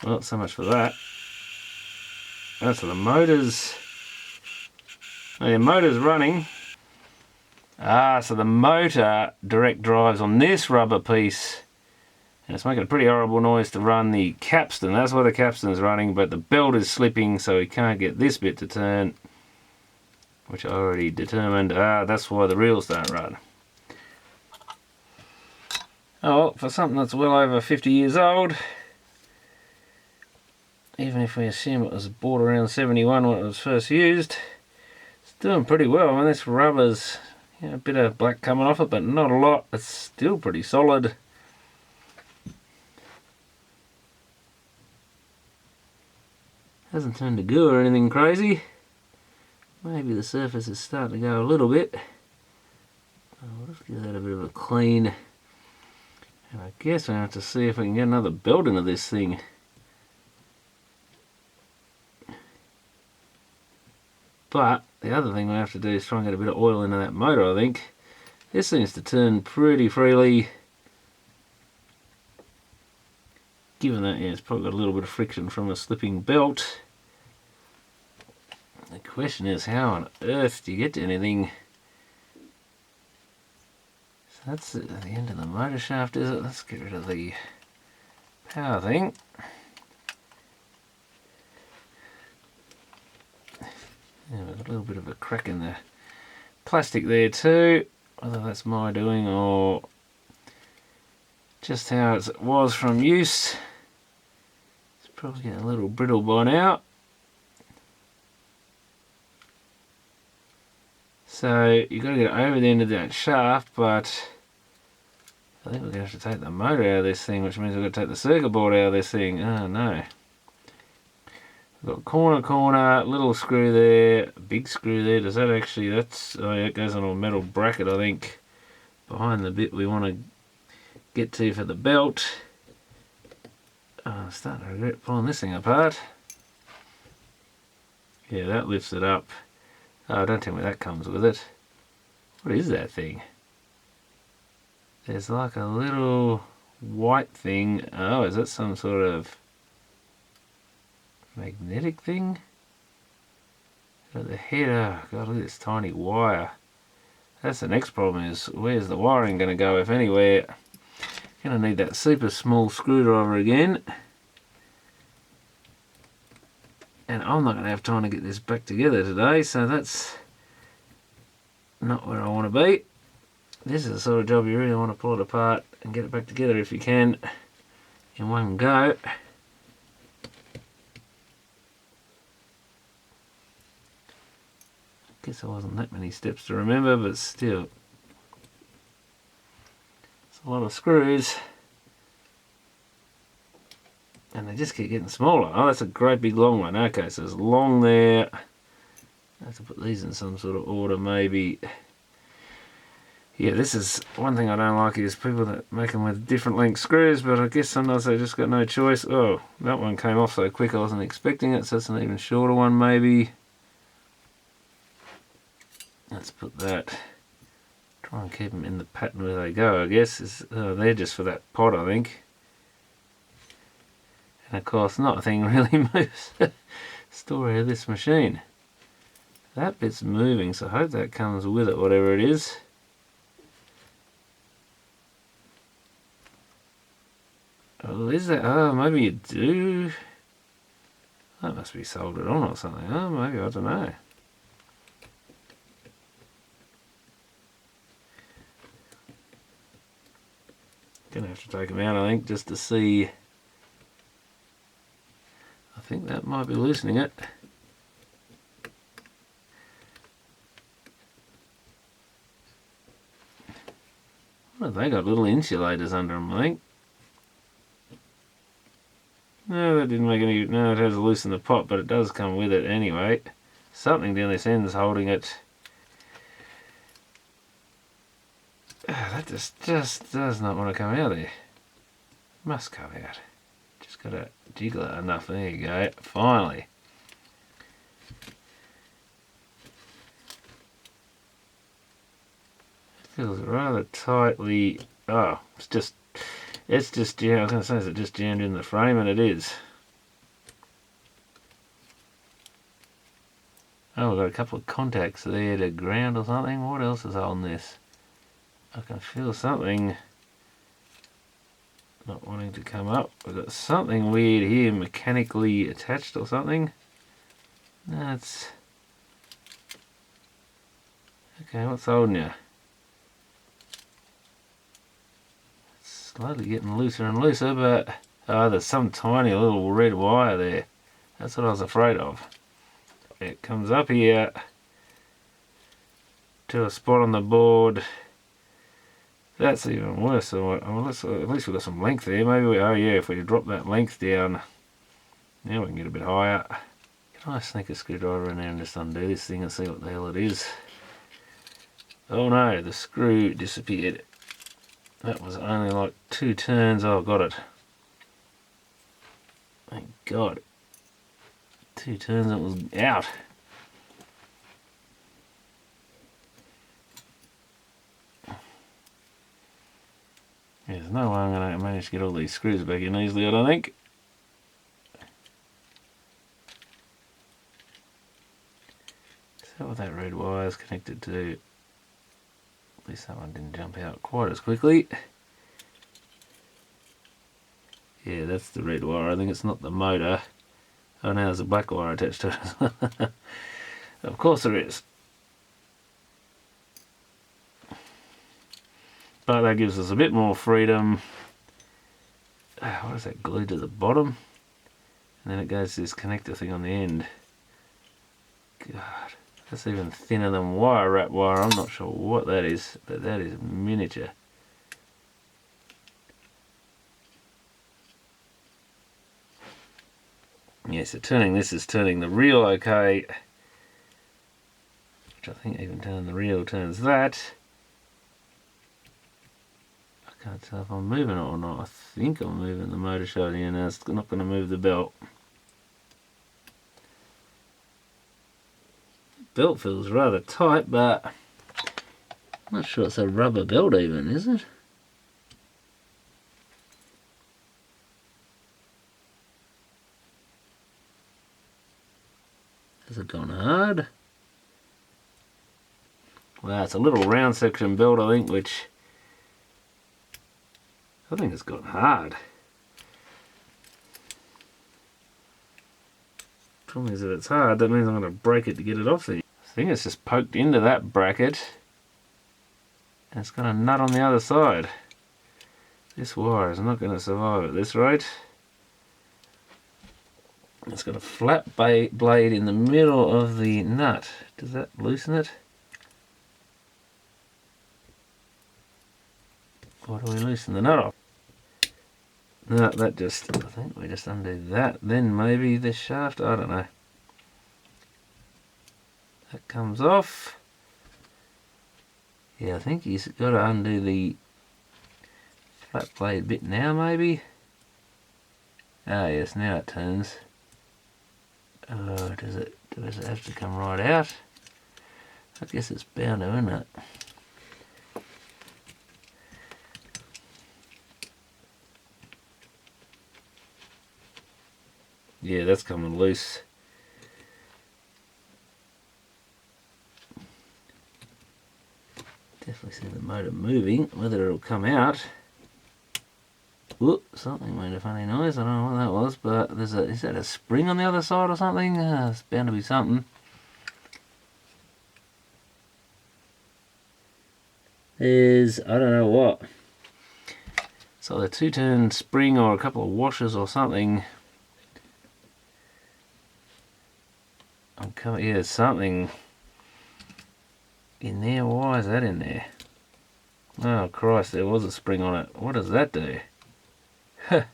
Well, so much for that. So the motor's... Oh, the motor's running. So the motor direct drives on this rubber piece. And it's making a pretty horrible noise to run the capstan. That's why the capstan's running, but the belt is slipping, so we can't get this bit to turn, which I already determined. That's why the reels don't run. Oh, well, for something that's well over 50 years old, even if we assume it was bought around 71 when it was first used, it's doing pretty well. I mean, this rubber's, you know, a bit of black coming off it, but not a lot. It's still pretty solid. Hasn't turned to goo or anything crazy. Maybe the surface is starting to go a little bit. I'll just give that a bit of a clean. And I guess I have to see if we can get another belt into this thing. But the other thing we have to do is try and get a bit of oil into that motor, I think. This seems to turn pretty freely. Given that, yeah, it's probably got a little bit of friction from a slipping belt. The question is, how on earth do you get to anything? So that's at the end of the motor shaft, is it? Let's get rid of the power thing. Yeah, we've got a little bit of a crack in the plastic there too. Whether that's my doing or just how it was from use. It's probably getting a little brittle by now. So you've got to get it over the end of that shaft, but I think we're going to have to take the motor out of this thing, which means we've got to take the circuit board out of this thing. Oh no. We've got corner, little screw there, big screw there. Does that actually, oh yeah, it goes on a metal bracket, I think, behind the bit we want to get to for the belt. I'm starting to regret pulling this thing apart. Yeah, that lifts it up. Oh, don't tell me that comes with it. What is that thing? There's like a little white thing. Oh, is that some sort of magnetic thing? At the head, oh god, look at this tiny wire. That's the next problem, is where's the wiring going to go, if anywhere? Going to need that super small screwdriver again. And I'm not going to have time to get this back together today, so that's not where I want to be. This is the sort of job you really want to pull it apart and get it back together if you can in one go. Guess there wasn't that many steps to remember, but still. It's a lot of screws. And they just keep getting smaller. Oh, that's a great big long one. Okay, so it's long there. I have to put these in some sort of order, maybe. Yeah, this is one thing I don't like, is people that make them with different length screws, but I guess sometimes they just got no choice. Oh, that one came off so quick I wasn't expecting it, so it's an even shorter one maybe. Let's put that. Try and keep them in the pattern where they go, I guess. They're just for that pot, I think. And of course, nothing really moves. story of this machine. That bit's moving, so I hope that comes with it, whatever it is. Oh, is that? Oh, maybe you do. That must be soldered on or something. Oh, maybe, I don't know. Gonna have to take them out, I think, just to see. I think that might be loosening it. Well, they got little insulators under them, I think. No, that didn't make any. No, it has to loosen the pot, but it does come with it anyway. Something down this end is holding it. That just does not want to come out there. Must come out. Just got to jiggle it enough. There you go. Finally. Feels rather tightly. Oh, it's just yeah. I was going to say, is it just jammed in the frame? And it is. Oh, we've got a couple of contacts there to ground or something. What else is on this? I can feel something not wanting to come up. We've got something weird here, mechanically attached or something. That's okay. What's holding you? It's slowly getting looser and looser, but oh, there's some tiny little red wire there. That's what I was afraid of. It comes up here to a spot on the board. That's even worse. So, well, at least we've got some length there. Maybe we, oh yeah, if we drop that length down, now we can get a bit higher. Can I sneak a screwdriver in there and just undo this thing and see what the hell it is? Oh no, the screw disappeared. That was only like 2 turns. Oh, got it. Thank God. 2 turns, it was out. There's no way I'm going to manage to get all these screws back in easily, I don't think. Is that what that red wire is connected to? At least that one didn't jump out quite as quickly. Yeah, that's the red wire. I think it's not the motor. Oh, now there's a black wire attached to it. Of course there is. But that gives us a bit more freedom. What is that glued to the bottom? And then it goes to this connector thing on the end. God, that's even thinner than wire wrap wire. I'm not sure what that is, but that is miniature. Yeah, so turning this is turning the reel okay. Which I think even turning the reel turns that. I can't tell if I'm moving it or not. I think I'm moving the motor shaft here now. It's not going to move the belt. The belt feels rather tight, but I'm not sure it's a rubber belt even, is it? Has it gone hard? Well, it's a little round section belt, I think, which I think it's gone hard. Problem is, if it's hard, that means I'm going to break it to get it off there. I think it's just poked into that bracket, and it's got a nut on the other side. This wire is not going to survive at this rate. It's got a flat blade in the middle of the nut. Does that loosen it? Or do we loosen the nut off? No, that just, I think we just undo that. Then maybe the shaft, I don't know. That comes off. Yeah, I think he's got to undo the flat blade bit now, maybe. Ah, yes, now it turns. Does it have to come right out? I guess it's bound to, isn't it? Yeah, that's coming loose. Definitely see the motor moving. Whether it'll come out. Whoop, something made a funny noise. I don't know what that was, but there's is that a spring on the other side or something? It's bound to be something. There's, I don't know what. So the 2-turn spring or a couple of washers or something. Yeah, something in there. Why is that in there? Oh Christ, there was a spring on it. What does that do? Oh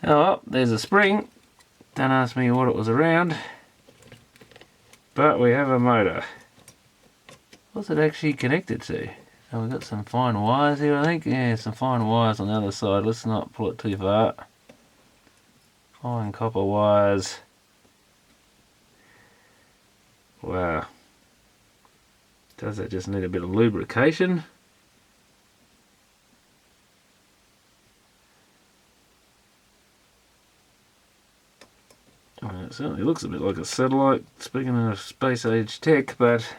well, there's a spring. Don't ask me what it was around. But we have a motor. What's it actually connected to? Oh, we've got some fine wires here, I think. Yeah, some fine wires on the other side. Let's not pull it too far. Fine copper wires. Wow. Does that just need a bit of lubrication? Well, it certainly looks a bit like a satellite, speaking of space age tech, but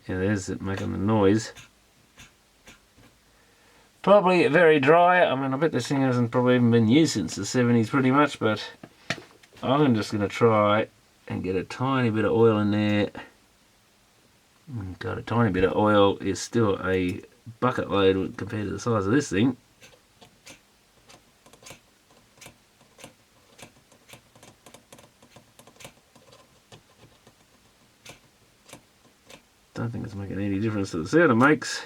yeah, there's it making the noise. Probably very dry. I mean, I bet this thing hasn't probably even been used since the 70s pretty much, but I'm just going to try and get a tiny bit of oil in there. God, a tiny bit of oil is still a bucket load compared to the size of this thing. Don't think it's making any difference to the sound it makes.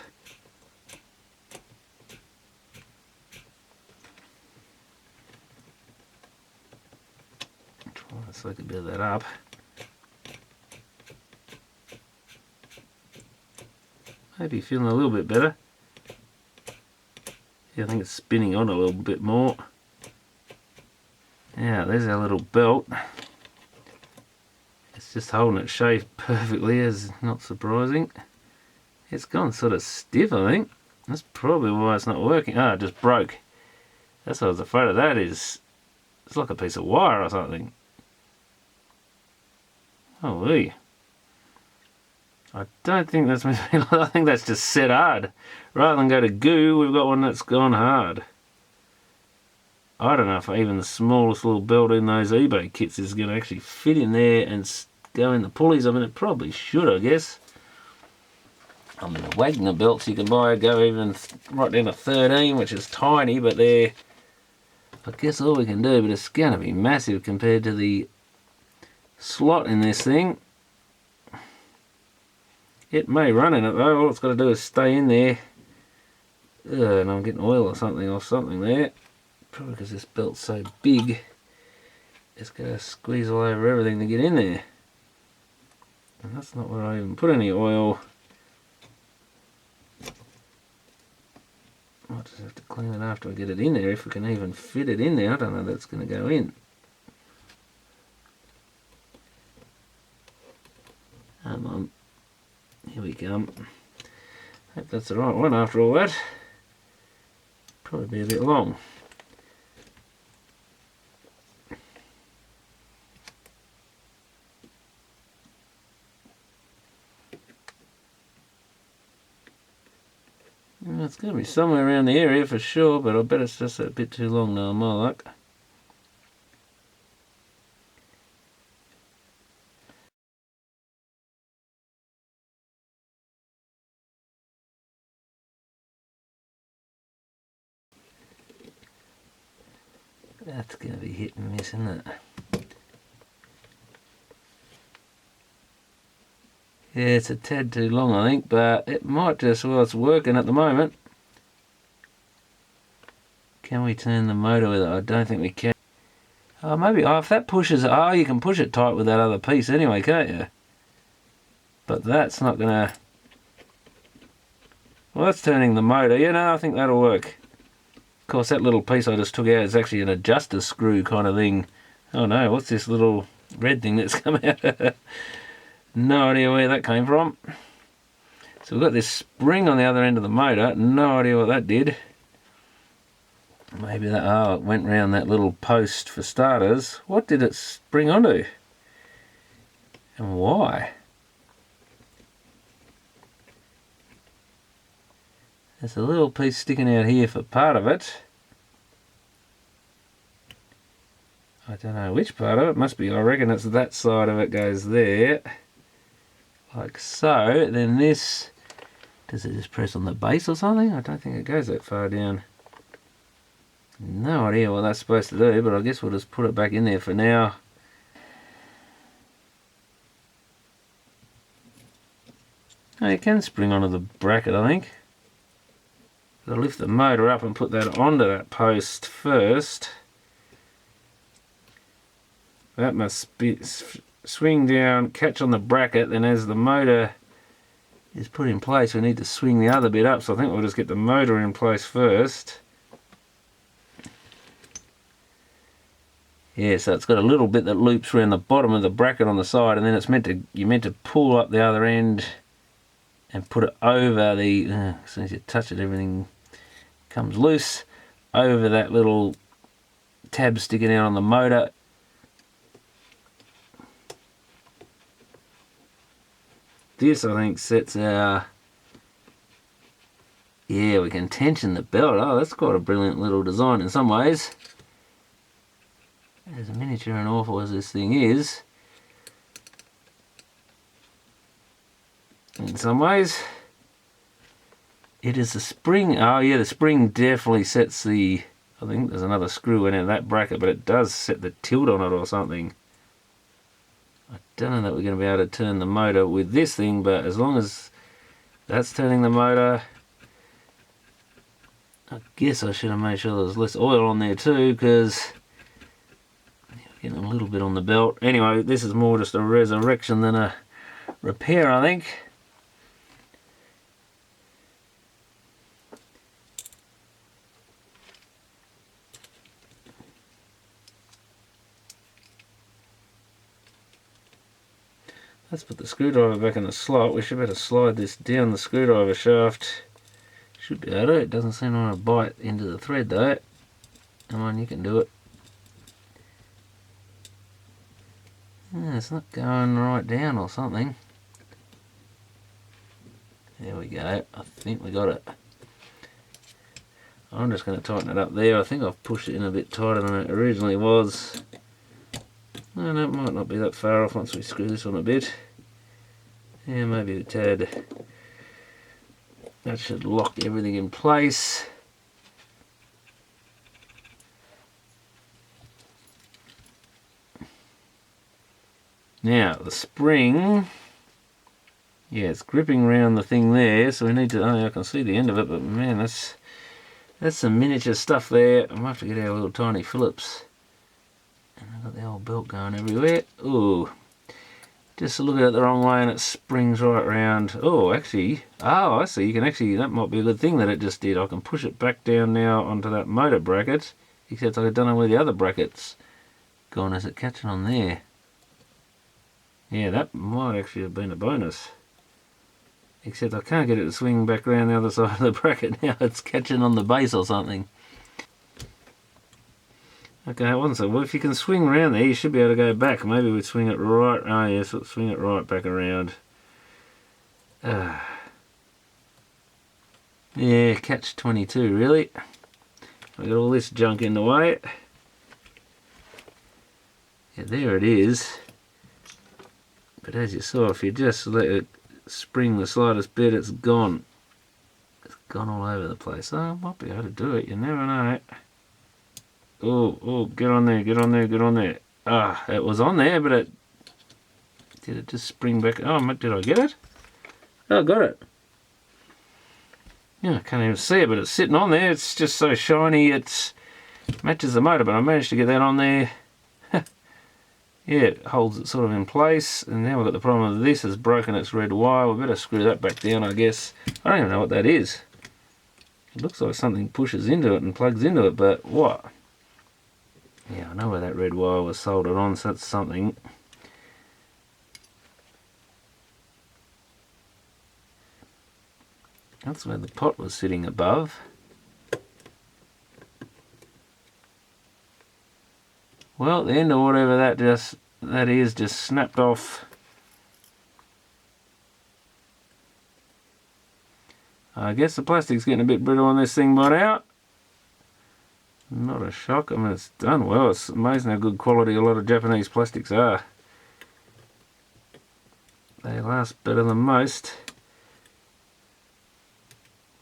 Try to soak a bit of that up. Maybe feeling a little bit better. Yeah, I think it's spinning on a little bit more. Yeah, there's our little belt. It's just holding its shape perfectly, is not surprising. It's gone sort of stiff, I think. That's probably why it's not working. Ah, it just broke. That's what I was afraid of. That is, it's like a piece of wire or something. Holy. I don't think that's meant to be like, I think that's just set hard. Rather than go to goo, we've got one that's gone hard. I don't know if even the smallest little belt in those eBay kits is going to actually fit in there and go in the pulleys. I mean, it probably should, I guess. I mean, the Wagner belts you can buy go even right down to 13, which is tiny, but they're, I guess, all we can do. But it's going to be massive compared to the slot in this thing. It may run in it though. All it's got to do is stay in there. And I'm getting oil or something off something there. Probably because this belt's so big, it's going to squeeze all over everything to get in there. And that's not where I even put any oil. Might just have to clean it after I get it in there, if we can even fit it in there. I don't know that's going to go in. Come on. Here we come. Hope that's the right one after all that. Probably be a bit long. It's going to be somewhere around the area for sure, but I bet it's just a bit too long now, my luck. That's going to be hit and miss, isn't it? Yeah, it's a tad too long, I think, but it might just, well, it's working at the moment. Can we turn the motor with it? I don't think we can. Oh, maybe, oh, if that pushes, oh, you can push it tight with that other piece anyway, can't you? But that's not going to, well, that's turning the motor. Yeah, no, I think that'll work. Of course, that little piece I just took out is actually an adjuster screw kind of thing. Oh no, what's this little red thing that's come out? No idea where that came from. So we've got this spring on the other end of the motor. No idea what that did. Maybe that, oh, it went round that little post for starters. What did it spring onto? And why? There's a little piece sticking out here for part of it. I don't know which part of it. Must be, I reckon it's that side of it goes there. Like so. Then this, does it just press on the base or something? I don't think it goes that far down. No idea what that's supposed to do, but I guess we'll just put it back in there for now. Oh, you can spring onto the bracket, I think. I'll lift the motor up and put that onto that post first. That must be swing down, catch on the bracket, then as the motor is put in place we need to swing the other bit up, so I think we'll just get the motor in place first. Yeah, so it's got a little bit that loops around the bottom of the bracket on the side, and then it's you're meant to pull up the other end and put it over the, as soon as you touch it everything comes loose, over that little tab sticking out on the motor. This, I think, sets our... Yeah, we can tension the belt. Oh, that's quite a brilliant little design in some ways. As miniature and awful as this thing is, in some ways, it is a spring. Oh yeah, the spring definitely sets the... I think there's another screw in that bracket, but it does set the tilt on it or something. I don't know that we're going to be able to turn the motor with this thing, but as long as that's turning the motor, I guess I should have made sure there's less oil on there too, because we're getting a little bit on the belt. Anyway, this is more just a resurrection than a repair, I think. Let's put the screwdriver back in the slot. We should be able to slide this down the screwdriver shaft. Should be able to. It doesn't seem to want to bite into the thread though. Come on, you can do it. Yeah, it's not going right down or something. There we go. I think we got it. I'm just going to tighten it up there. I think I've pushed it in a bit tighter than it originally was. No, it might not be that far off once we screw this on a bit. Yeah, maybe a tad. That should lock everything in place. Now, the spring, yeah, it's gripping around the thing there, so we need to, I can see the end of it, but man, that's some miniature stuff there. I might have to get our little tiny Phillips. And I've got the old belt going everywhere. Ooh, just look at it the wrong way and it springs right around. Oh, actually, I see, you can actually, that might be a good thing that it just did. I can push it back down now onto that motor bracket, except I don't know where the other bracket's gone. Is it catching on there? Yeah, that might actually have been a bonus. Except I can't get it to swing back around the other side of the bracket now. It's catching on the base or something. Okay, it wasn't so well. If you can swing around there, you should be able to go back. Maybe we'd swing it right. Oh yes, we'll swing it right back around. Yeah, catch 22 really. We got all this junk in the way. Yeah, there it is. But as you saw, if you just let it spring the slightest bit, it's gone. It's gone all over the place. Oh, I might be able to do it. You never know. Oh, get on there, get on there, get on there. Ah, it was on there, but did it just spring back? Oh, did I get it? Oh, I got it. Yeah, I can't even see it, but it's sitting on there. It's just so shiny, it matches the motor, but I managed to get that on there. Yeah, it holds it sort of in place, and now we've got the problem of this has broken its red wire. We better screw that back down, I guess. I don't even know what that is. It looks like something pushes into it and plugs into it, but what? Yeah, I know where that red wire was soldered on, so that's something. That's where the pot was sitting above. Well, the end of whatever that is just snapped off I guess the plastic's getting a bit brittle on this thing by now. Not a shock. I mean, it's done well. It's amazing how good quality a lot of Japanese plastics are. They last better than most.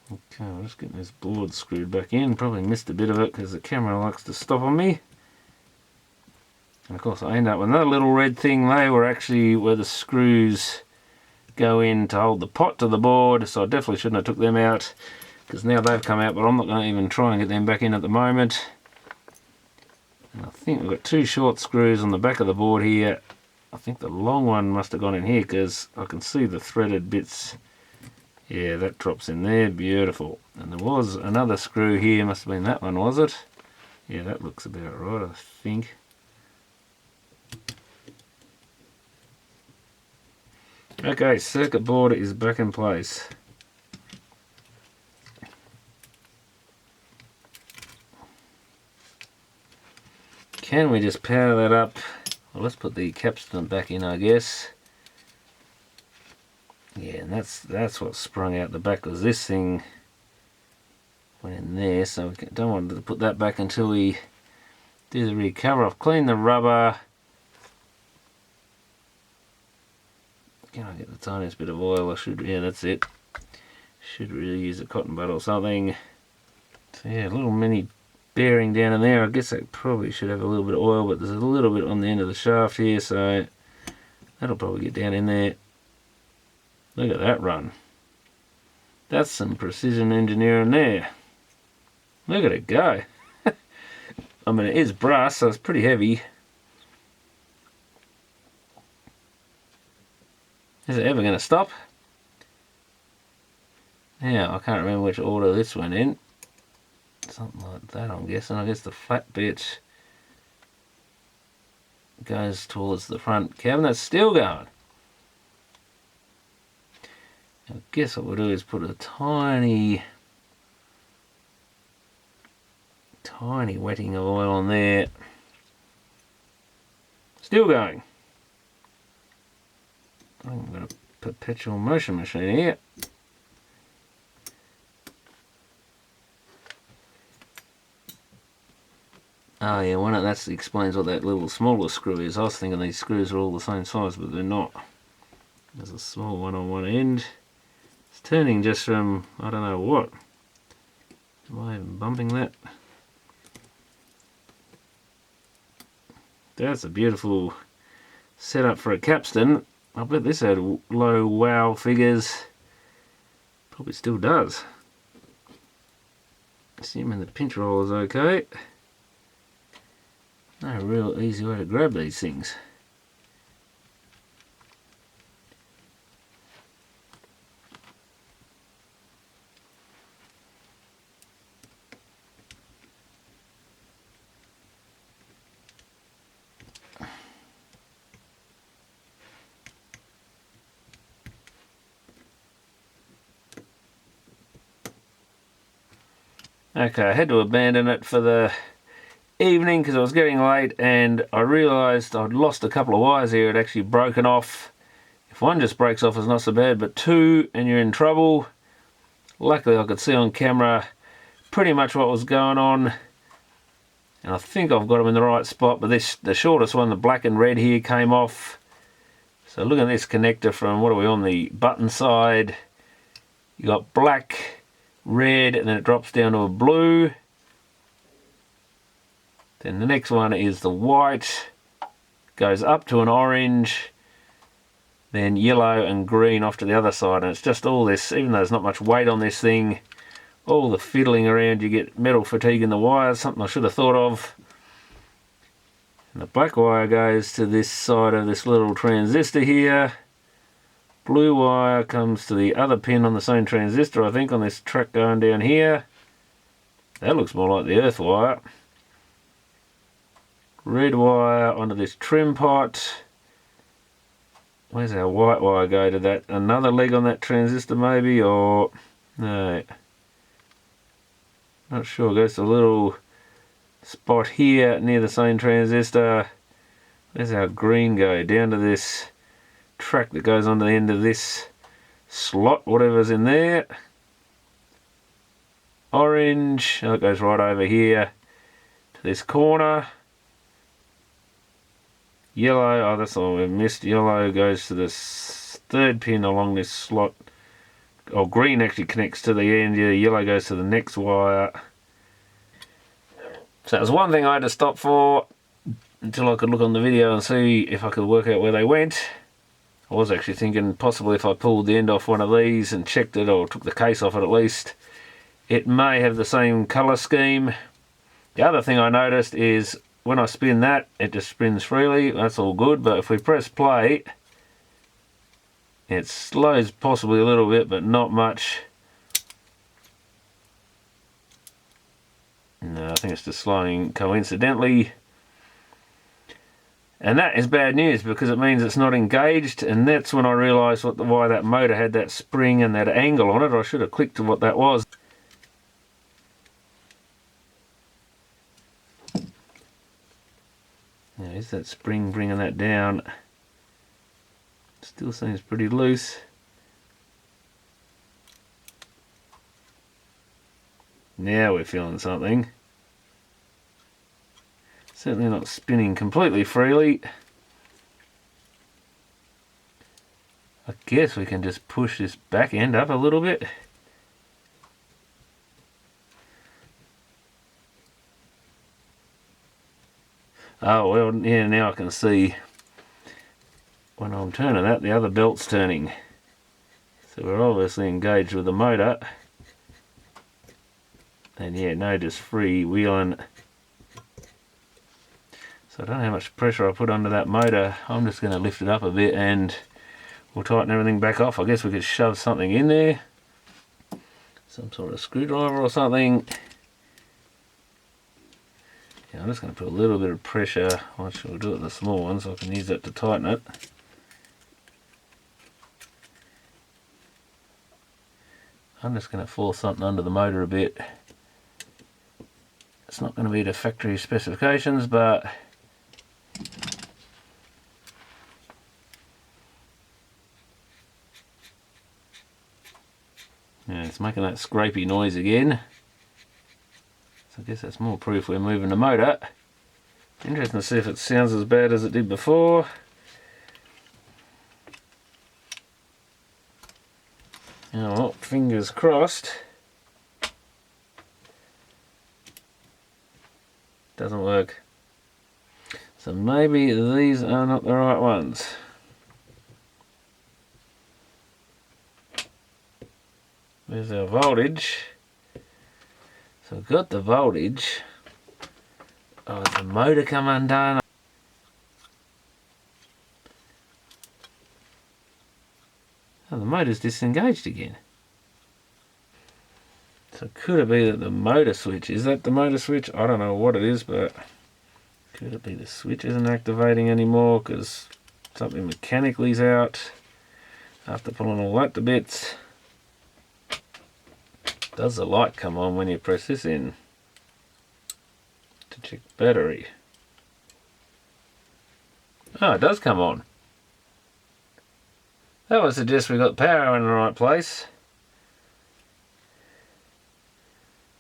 Okay, I'm just getting this board screwed back in. Probably missed a bit of it because the camera likes to stop on me. And of course I end up with another little red thing. They were actually where the screws go in to hold the pot to the board, so I definitely shouldn't have took them out, because now they've come out, but I'm not going to even try and get them back in at the moment. And I think we've got two short screws on the back of the board here. I think the long one must have gone in here because I can see the threaded bits. Yeah, that drops in there, beautiful. And there was another screw here, must have been that one, was it? Yeah, that looks about right, I think. Okay, circuit board is back in place. Can we just power that up? Well, let's put the capstan back in, I guess. Yeah, and that's what sprung out the back, because this thing went in there, so we don't want to put that back until we do the rear cover off. Clean the rubber. Can I get the tiniest bit of oil? I should, yeah, that's it. Should really use a cotton bud or something. So yeah, a little mini bearing down in there. I guess I probably should have a little bit of oil, but there's a little bit on the end of the shaft here, so that'll probably get down in there. Look at that run. That's some precision engineering there. Look at it go. I mean, it is brass, so it's pretty heavy. Is it ever going to stop? Now, I can't remember which order this went in. Something like that, I'm guessing. I guess the flat bit goes towards the front cabinet. Still going. I guess what we'll do is put a tiny wetting of oil on there. Still going. I'm going to perpetual motion machine here. Oh yeah, that explains what that little smaller screw is. I was thinking these screws are all the same size, but they're not. There's a small one on one end. It's turning just from, I don't know what. Am I even bumping that? That's a beautiful setup for a capstan. I bet this had low wow figures. Probably still does. Assuming the pinch roll is okay. No real easy way to grab these things. Okay, I had to abandon it for the evening because I was getting late, and I realised I'd lost a couple of wires here. It actually broken off. If one just breaks off, it's not so bad, but two and you're in trouble. Luckily I could see on camera pretty much what was going on, and I think I've got them in the right spot, but the shortest one, the black and red here, came off. So look at this connector from, what are we on, the button side. You got black, red, and then it drops down to a blue. Then the next one is the white, goes up to an orange, then yellow and green off to the other side. And it's just all this, even though there's not much weight on this thing, all the fiddling around, you get metal fatigue in the wires, something I should have thought of. And the black wire goes to this side of this little transistor here. Blue wire comes to the other pin on the same transistor, I think, on this track going down here. That looks more like the earth wire. Red wire onto this trim pot. Where's our white wire go to that? Another leg on that transistor maybe, or no. Not sure. It goes to a little spot here near the same transistor. Where's our green go? Down to this track that goes on to the end of this slot, whatever's in there. orange, that goes right over here to this corner. Yellow, oh that's all we've missed, yellow goes to this third pin along this slot. Oh, green actually connects to the end, yeah, yellow goes to the next wire. So that was one thing I had to stop for until I could look on the video and see if I could work out where they went. I was actually thinking possibly if I pulled the end off one of these and checked it, or took the case off it at least, it may have the same colour scheme. The other thing I noticed is when I spin that, it just spins freely, that's all good, but if we press play, it slows possibly a little bit, but not much. No, I think it's just slowing coincidentally. And that is bad news because it means it's not engaged, and that's when I realised why that motor had that spring and that angle on it. I should have clicked to what that was. Now, is that spring bringing that down? Still seems pretty loose. Now we're feeling something. Certainly not spinning completely freely. I guess we can just push this back end up a little bit. Oh well, yeah, now I can see when I'm turning that, the other belt's turning. So we're obviously engaged with the motor. And yeah, no, just freewheeling. So I don't know how much pressure I put under that motor. I'm just going to lift it up a bit and we'll tighten everything back off. I guess we could shove something in there. Some sort of screwdriver or something. Yeah, I'm just going to put a little bit of pressure. Actually, we'll do it with the small one so I can use that to tighten it. I'm just going to force something under the motor a bit. It's not going to be to factory specifications, but yeah, it's making that scrapey noise again. So I guess that's more proof we're moving the motor. Interesting to see if it sounds as bad as it did before. Oh, well, fingers crossed. Doesn't work. So maybe these are not the right ones. There's our voltage. So we've got the voltage. Oh, has the motor come undone? Oh, the motor's disengaged again. So could it be that the motor switch, is that the motor switch? I don't know what it is, but could it be the switch isn't activating anymore because something mechanically's out after pulling all that to bits? Does the light come on when you press this in to check battery? Oh, it does come on. That would suggest we got power in the right place.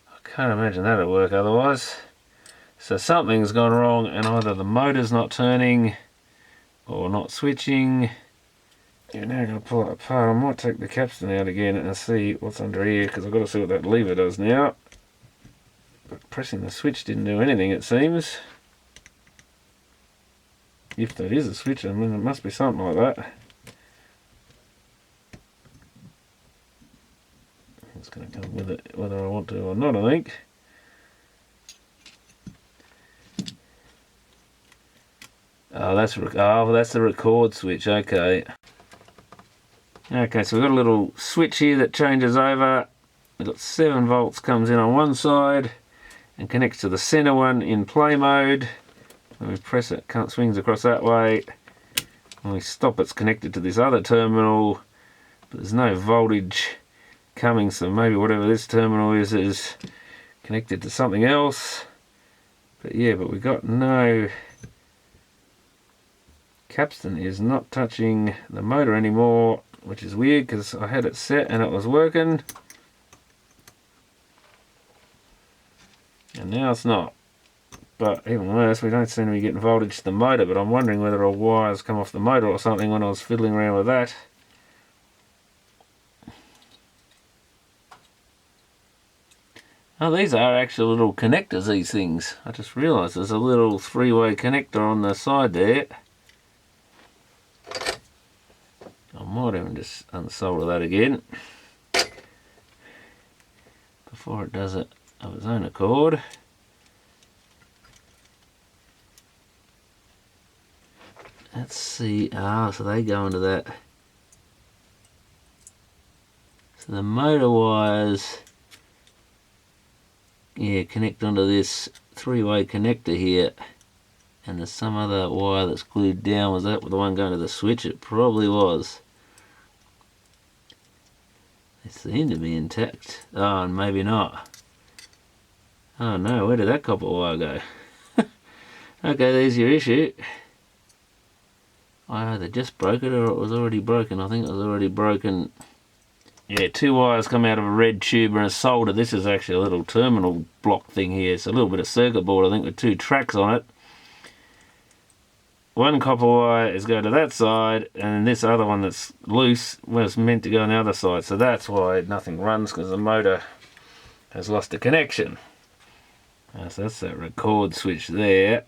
I can't imagine that'd work otherwise. So something's gone wrong and either the motor's not turning or not switching. You're now going to pull it apart. I might take the capstan out again and see what's under here because I've got to see what that lever does now. But pressing the switch didn't do anything, it seems. If that is a switch, I mean it must be something like that. It's going to come with it whether I want to or not, I think. Oh, that's the record switch, okay. Okay, so we've got a little switch here that changes over. We've got 7 volts comes in on one side and connects to the center one in play mode. When we press it, it swings across that way. When we stop, it's connected to this other terminal, but there's no voltage coming, so maybe whatever this terminal is connected to something else. But yeah, but we got no... Capstan is not touching the motor anymore, which is weird because I had it set and it was working. Now it's not. But even worse, we don't seem to be getting voltage to the motor, but I'm wondering whether a wire's come off the motor or something when I was fiddling around with that. Oh, these are actual little connectors, these things. I just realised there's a little three-way connector on the side there. I might even just unsolder that again before it does it of its own accord. Let's see. Ah, so they go into that. So the motor wires, yeah, connect onto this three-way connector here. And there's some other wire that's glued down. Was that the one going to the switch? It probably was. They seem to be intact. Oh, and maybe not. Oh no, where did that copper wire go? Okay, there's your issue. I either just broke it or it was already broken. I think it was already broken. Yeah, two wires come out of a red tube and a solder. This is actually a little terminal block thing here. It's a little bit of circuit board, I think, with two tracks on it. One copper wire is going to that side, and this other one that's loose was meant to go on the other side. So that's why nothing runs, because the motor has lost a connection. So that's that record switch there.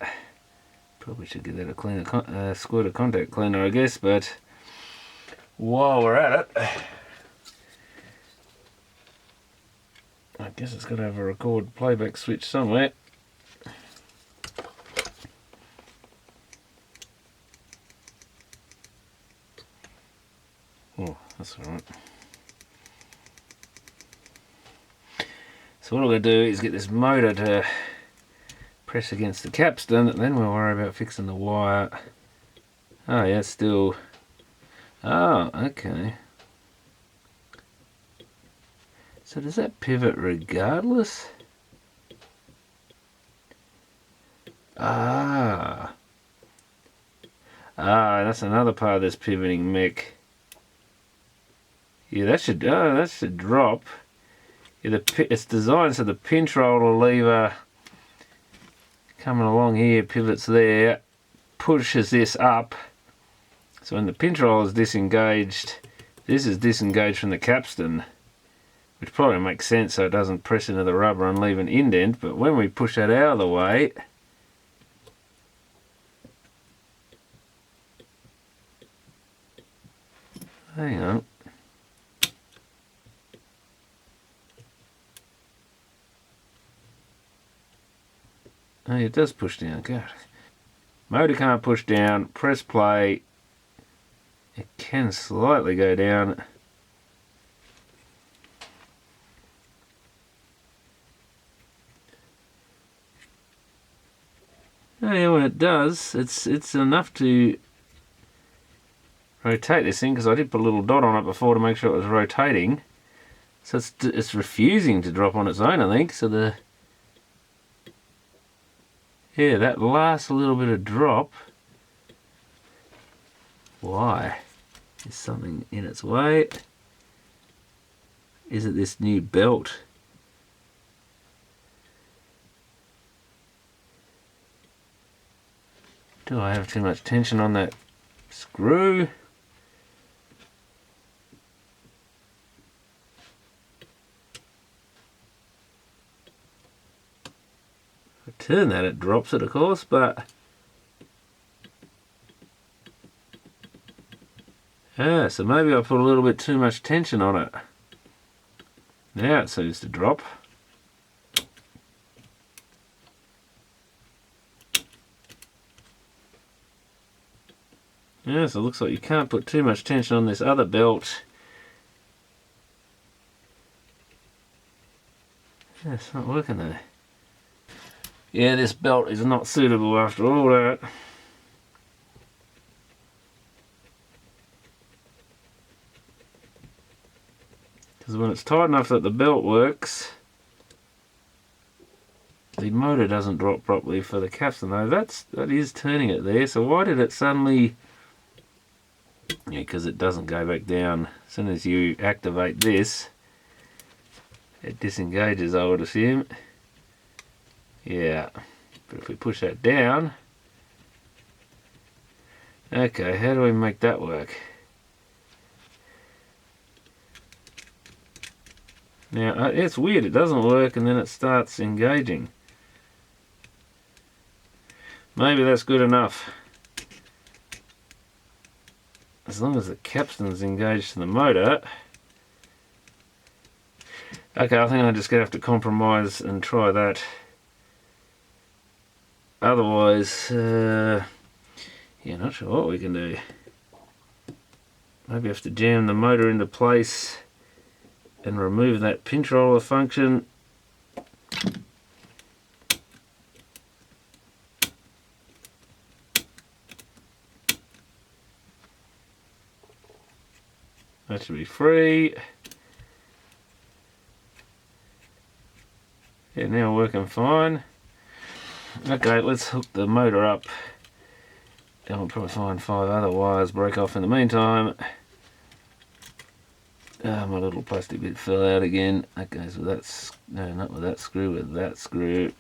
Probably should give that a cleaner, squirt of contact cleaner, I guess, but while we're at it, I guess it's got to have a record playback switch somewhere. Oh, that's alright. So what I'm going to do is get this motor to press against the capstan, and then we'll worry about fixing the wire. Oh yeah, it's still... Oh, okay. So does that pivot regardless? Ah, that's another part of this pivoting mech. Yeah, that should drop. Yeah, it's designed so the pinch roller lever coming along here pivots there, pushes this up. So when the pinch roller is disengaged, this is disengaged from the capstan, which probably makes sense so it doesn't press into the rubber and leave an indent. But when we push that out of the way, hang on. Oh, it does push down, God. Motor can't push down, press play. It can slightly go down. Oh yeah, when it does, it's enough to rotate this thing, because I did put a little dot on it before to make sure it was rotating. So it's refusing to drop on its own, I think. So yeah, that last little bit of drop. Why? Is something in its way? Is it this new belt? Do I have too much tension on that screw? If I turn that, it drops it, of course, but yeah, so maybe I put a little bit too much tension on it. Now it seems to drop. Yeah, so it looks like you can't put too much tension on this other belt. Yeah, it's not working there. Yeah, this belt is not suitable after all that. Because when it's tight enough that the belt works, the motor doesn't drop properly for the capstan though. That is turning it there. So why did it suddenly... Yeah, because it doesn't go back down. As soon as you activate this, it disengages, I would assume. Yeah, but if we push that down, okay, how do we make that work? Now, it's weird, it doesn't work and then it starts engaging. Maybe that's good enough. As long as the capstan's engaged to the motor. Okay, I think I'm just going to have to compromise and try that. Otherwise, yeah, not sure what we can do. Maybe have to jam the motor into place and remove that pinch roller function. That should be free. Yeah, now working fine. Okay, let's hook the motor up. And we'll probably find 5 other wires, break off in the meantime. My little plastic bit fell out again. That goes with that, no, not with that screw, with that screw.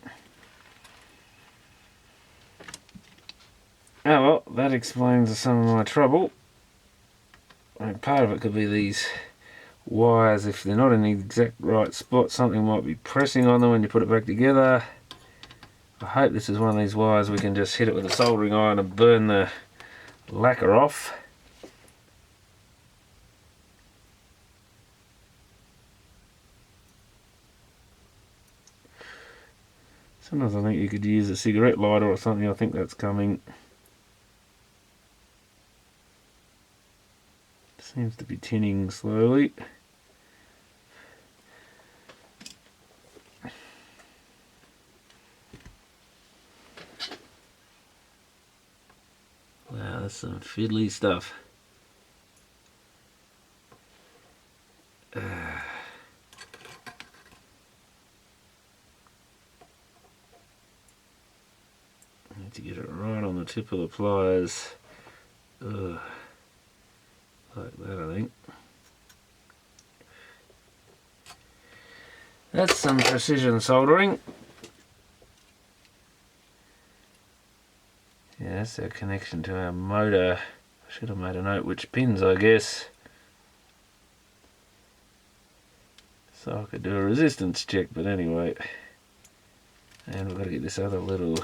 Oh well, that explains some of my trouble. I mean, part of it could be these wires, if they're not in the exact right spot, something might be pressing on them when you put it back together. I hope this is one of these wires we can just hit it with a soldering iron and burn the lacquer off. Sometimes I think you could use a cigarette lighter or something. I think that's coming. Seems to be tinning slowly. Wow, that's some fiddly stuff. Need to get it right on the tip of the pliers. Ugh. Like that, I think. That's some precision soldering. Yeah, that's our connection to our motor. I should have made a note which pins, I guess. So I could do a resistance check, but anyway. And we've got to get this other little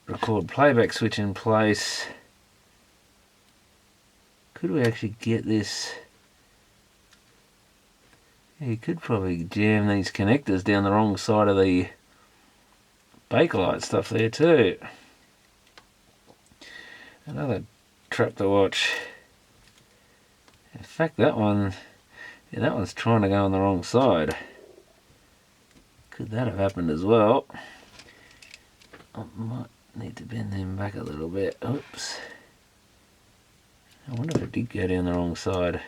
record playback switch in place. Could we actually get this? Yeah, you could probably jam these connectors down the wrong side of the Bakelite stuff there too. Another trap to watch. In fact, that one, yeah, that one's trying to go on the wrong side. Could that have happened as well? I might need to bend them back a little bit. Oops. I wonder if it did go down the wrong side.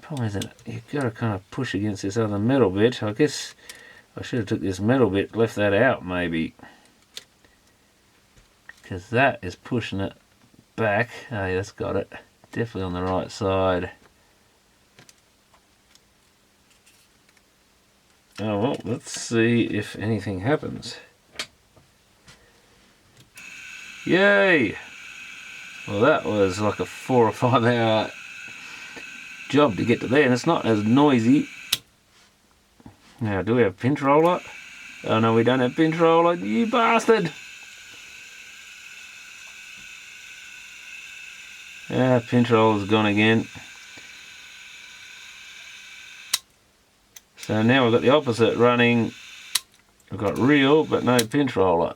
Problem is that you've got to kind of push against this other metal bit. I guess I should have took this metal bit, left that out maybe. Because that is pushing it back. Oh yeah, that's got it. Definitely on the right side. Oh well, let's see if anything happens. Yay! Well, that was like a 4 or 5 hour job to get to there, and it's not as noisy. Now, do we have pinch roller? Oh no, we don't have pinch roller, you bastard! Yeah, pinch roller's gone again. So now we've got the opposite running. We've got reel, but no pinch roller.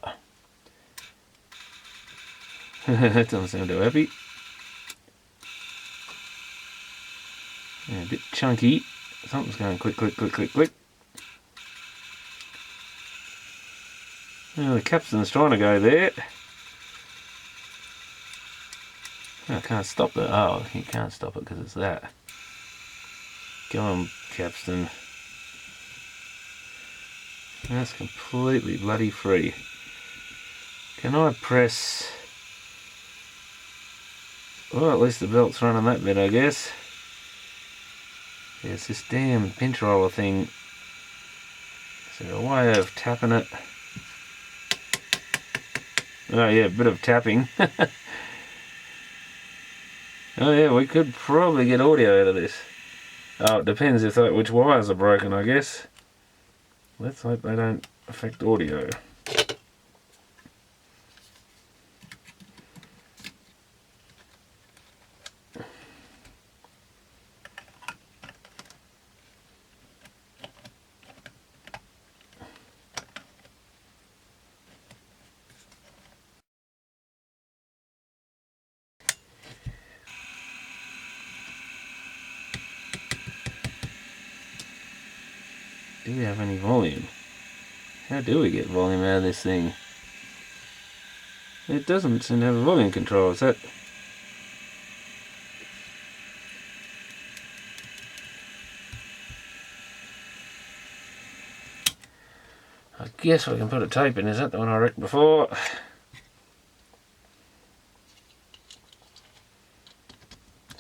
That doesn't sound too happy. Yeah, a bit chunky. Something's going click, click, click, click, click. Well, the capstan's trying to go there. I can't stop it. Oh, you can't stop it because it's that. Go on, capstan. That's completely bloody free. Can I press... Well, at least the belt's running that bit, I guess. Yeah, it's this damn pinch roller thing. Is there a way of tapping it? Oh yeah, a bit of tapping. Oh yeah, we could probably get audio out of this. Oh, it depends if which wires are broken, I guess. Let's hope they don't affect audio. Do we have any volume? How do we get volume out of this thing? It doesn't seem to have a volume control, is that? I guess we can put a tape in. Is that the one I wrecked before?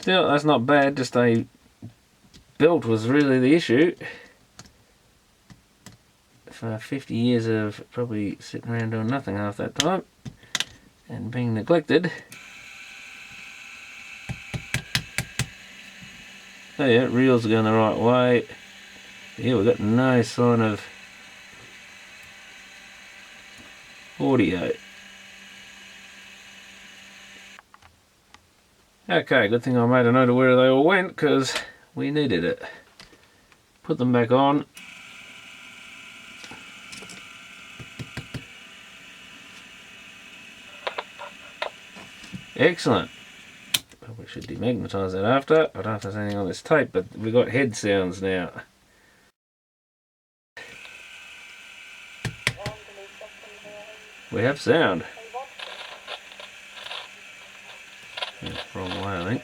Still, that's not bad. Just a belt was really the issue. For 50 years of probably sitting around doing nothing half that time and being neglected. Oh yeah, reels are going the right way. Yeah, we've got no sign of audio. Okay, good thing I made a note of where they all went because we needed it. Put them back on. Excellent. Probably should demagnetise that after. I don't know if there's anything on this tape, but we've got head sounds now. We have sound. Yeah, wrong way, I think.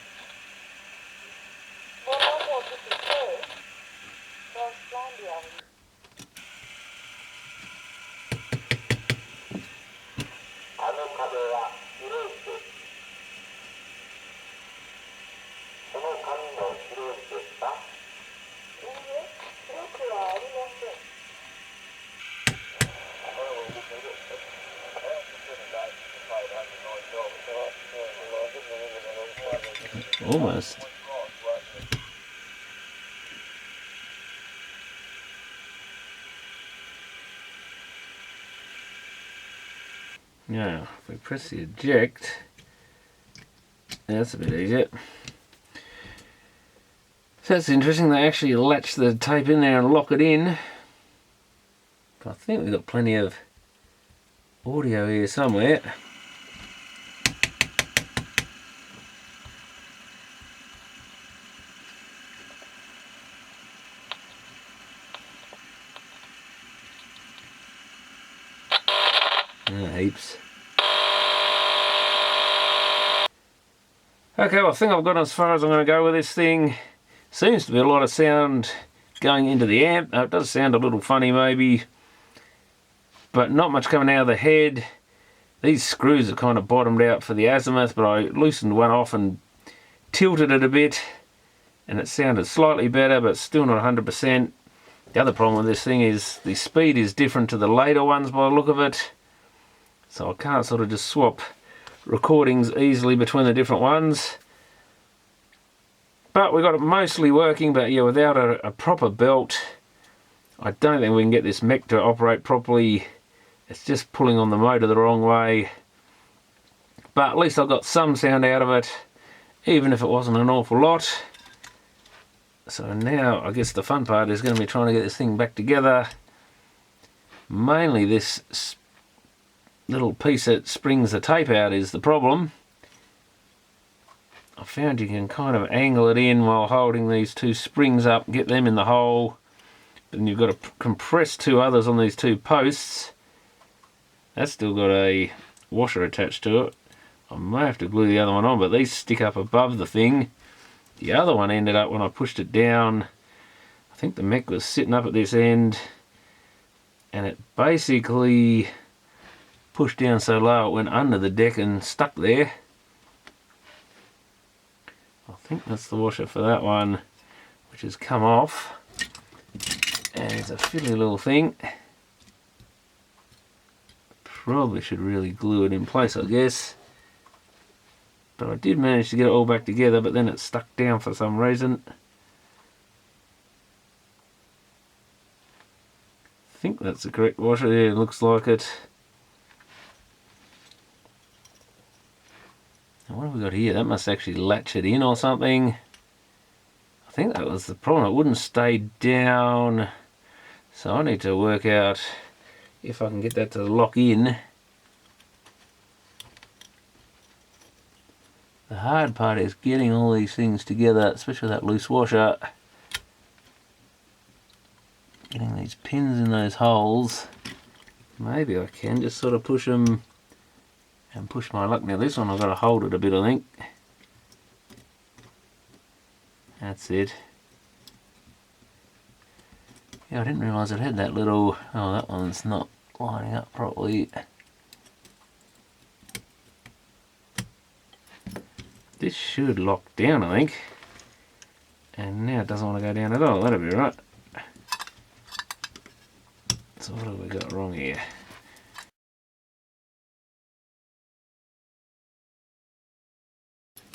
Almost. Now, if we press the eject, that's a bit easier. So that's interesting, they actually latch the tape in there and lock it in. But I think we've got plenty of audio here somewhere. Heaps. Okay, well, I think I've got as far as I'm going to go with this thing. Seems to be a lot of sound going into the amp. It does sound a little funny maybe, but not much coming out of the head. These screws are kind of bottomed out for the azimuth, but I loosened one off and tilted it a bit and it sounded slightly better, but still not 100%. The other problem with this thing is the speed is different to the later ones by the look of it. So I can't sort of just swap recordings easily between the different ones. But we got it mostly working, but yeah, without a proper belt, I don't think we can get this mech to operate properly. It's just pulling on the motor the wrong way. But at least I got some sound out of it, even if it wasn't an awful lot. So now I guess the fun part is going to be trying to get this thing back together. Mainly this little piece that springs the tape out is the problem. I found you can kind of angle it in while holding these two springs up, get them in the hole. Then you've got to compress two others on these two posts. That's still got a washer attached to it. I may have to glue the other one on, but these stick up above the thing. The other one ended up, when I pushed it down, I think the mech was sitting up at this end, and it basically pushed down so low it went under the deck and stuck there. I think that's the washer for that one, which has come off, and it's a fiddly little thing. Probably should really glue it in place, I guess. But I did manage to get it all back together, but then it stuck down for some reason. I think that's the correct washer. Yeah, it looks like it. Now what have we got here? That must actually latch it in or something. I think that was the problem. It wouldn't stay down. So I need to work out if I can get that to lock in. The hard part is getting all these things together, especially that loose washer. Getting these pins in those holes. Maybe I can just sort of push them and push my luck. Now this one I've got to hold it a bit, I think. That's it. Yeah, I didn't realise it had that little... Oh, that one's not lining up properly. This should lock down, I think. And now it doesn't want to go down at all. That'll be right. So what have we got wrong here?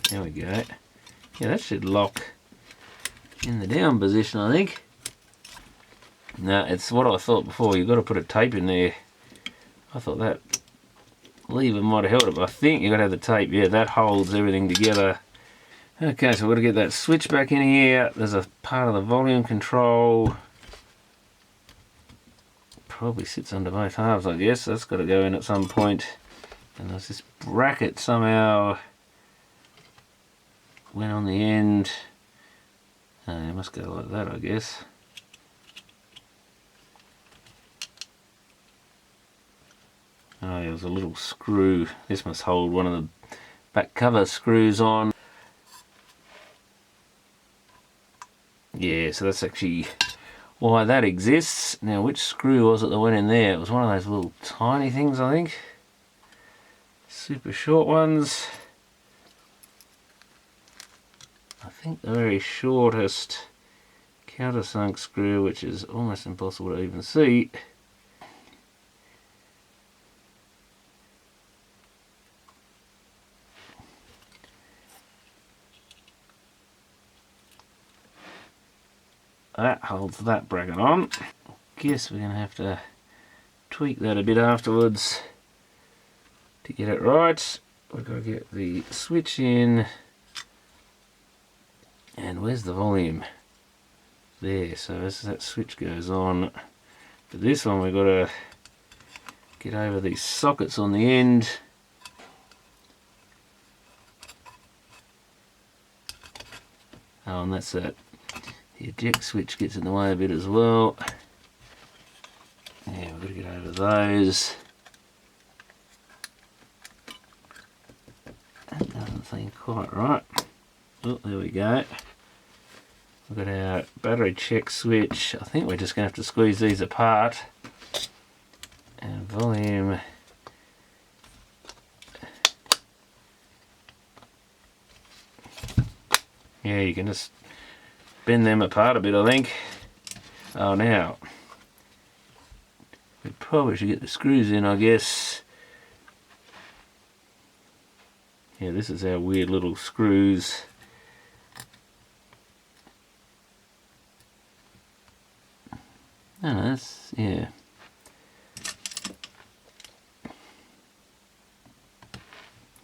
There we go. Yeah, that should lock in the down position, I think. No, it's what I thought before. You've got to put a tape in there. I thought that lever might have held it, but I think you've got to have the tape. Yeah, that holds everything together. Okay, so we've got to get that switch back in here. There's a part of the volume control. Probably sits under both halves, I guess. That's got to go in at some point. And there's this bracket somehow went on the end. It must go like that, I guess. Oh, there's a little screw. This must hold one of the back cover screws on. Yeah, so that's actually why that exists. Now, which screw was it that went in there? It was one of those little tiny things, I think. Super short ones. I think the very shortest countersunk screw, which is almost impossible to even see. That holds that bracket on. Guess we're going to have to tweak that a bit afterwards to get it right. We've got to get the switch in. And where's the volume? There, so as that switch goes on, for this one we've got to get over these sockets on the end. Oh, and that's that. The eject switch gets in the way a bit as well. Yeah, we've got to get over those. That doesn't seem quite right. Oh, there we go. We've got our battery check switch. I think we're just going to have to squeeze these apart. And volume. Yeah, you can just bend them apart a bit, I think. Oh, now we probably should get the screws in, I guess. Yeah, this is our weird little screws. No, that's, yeah.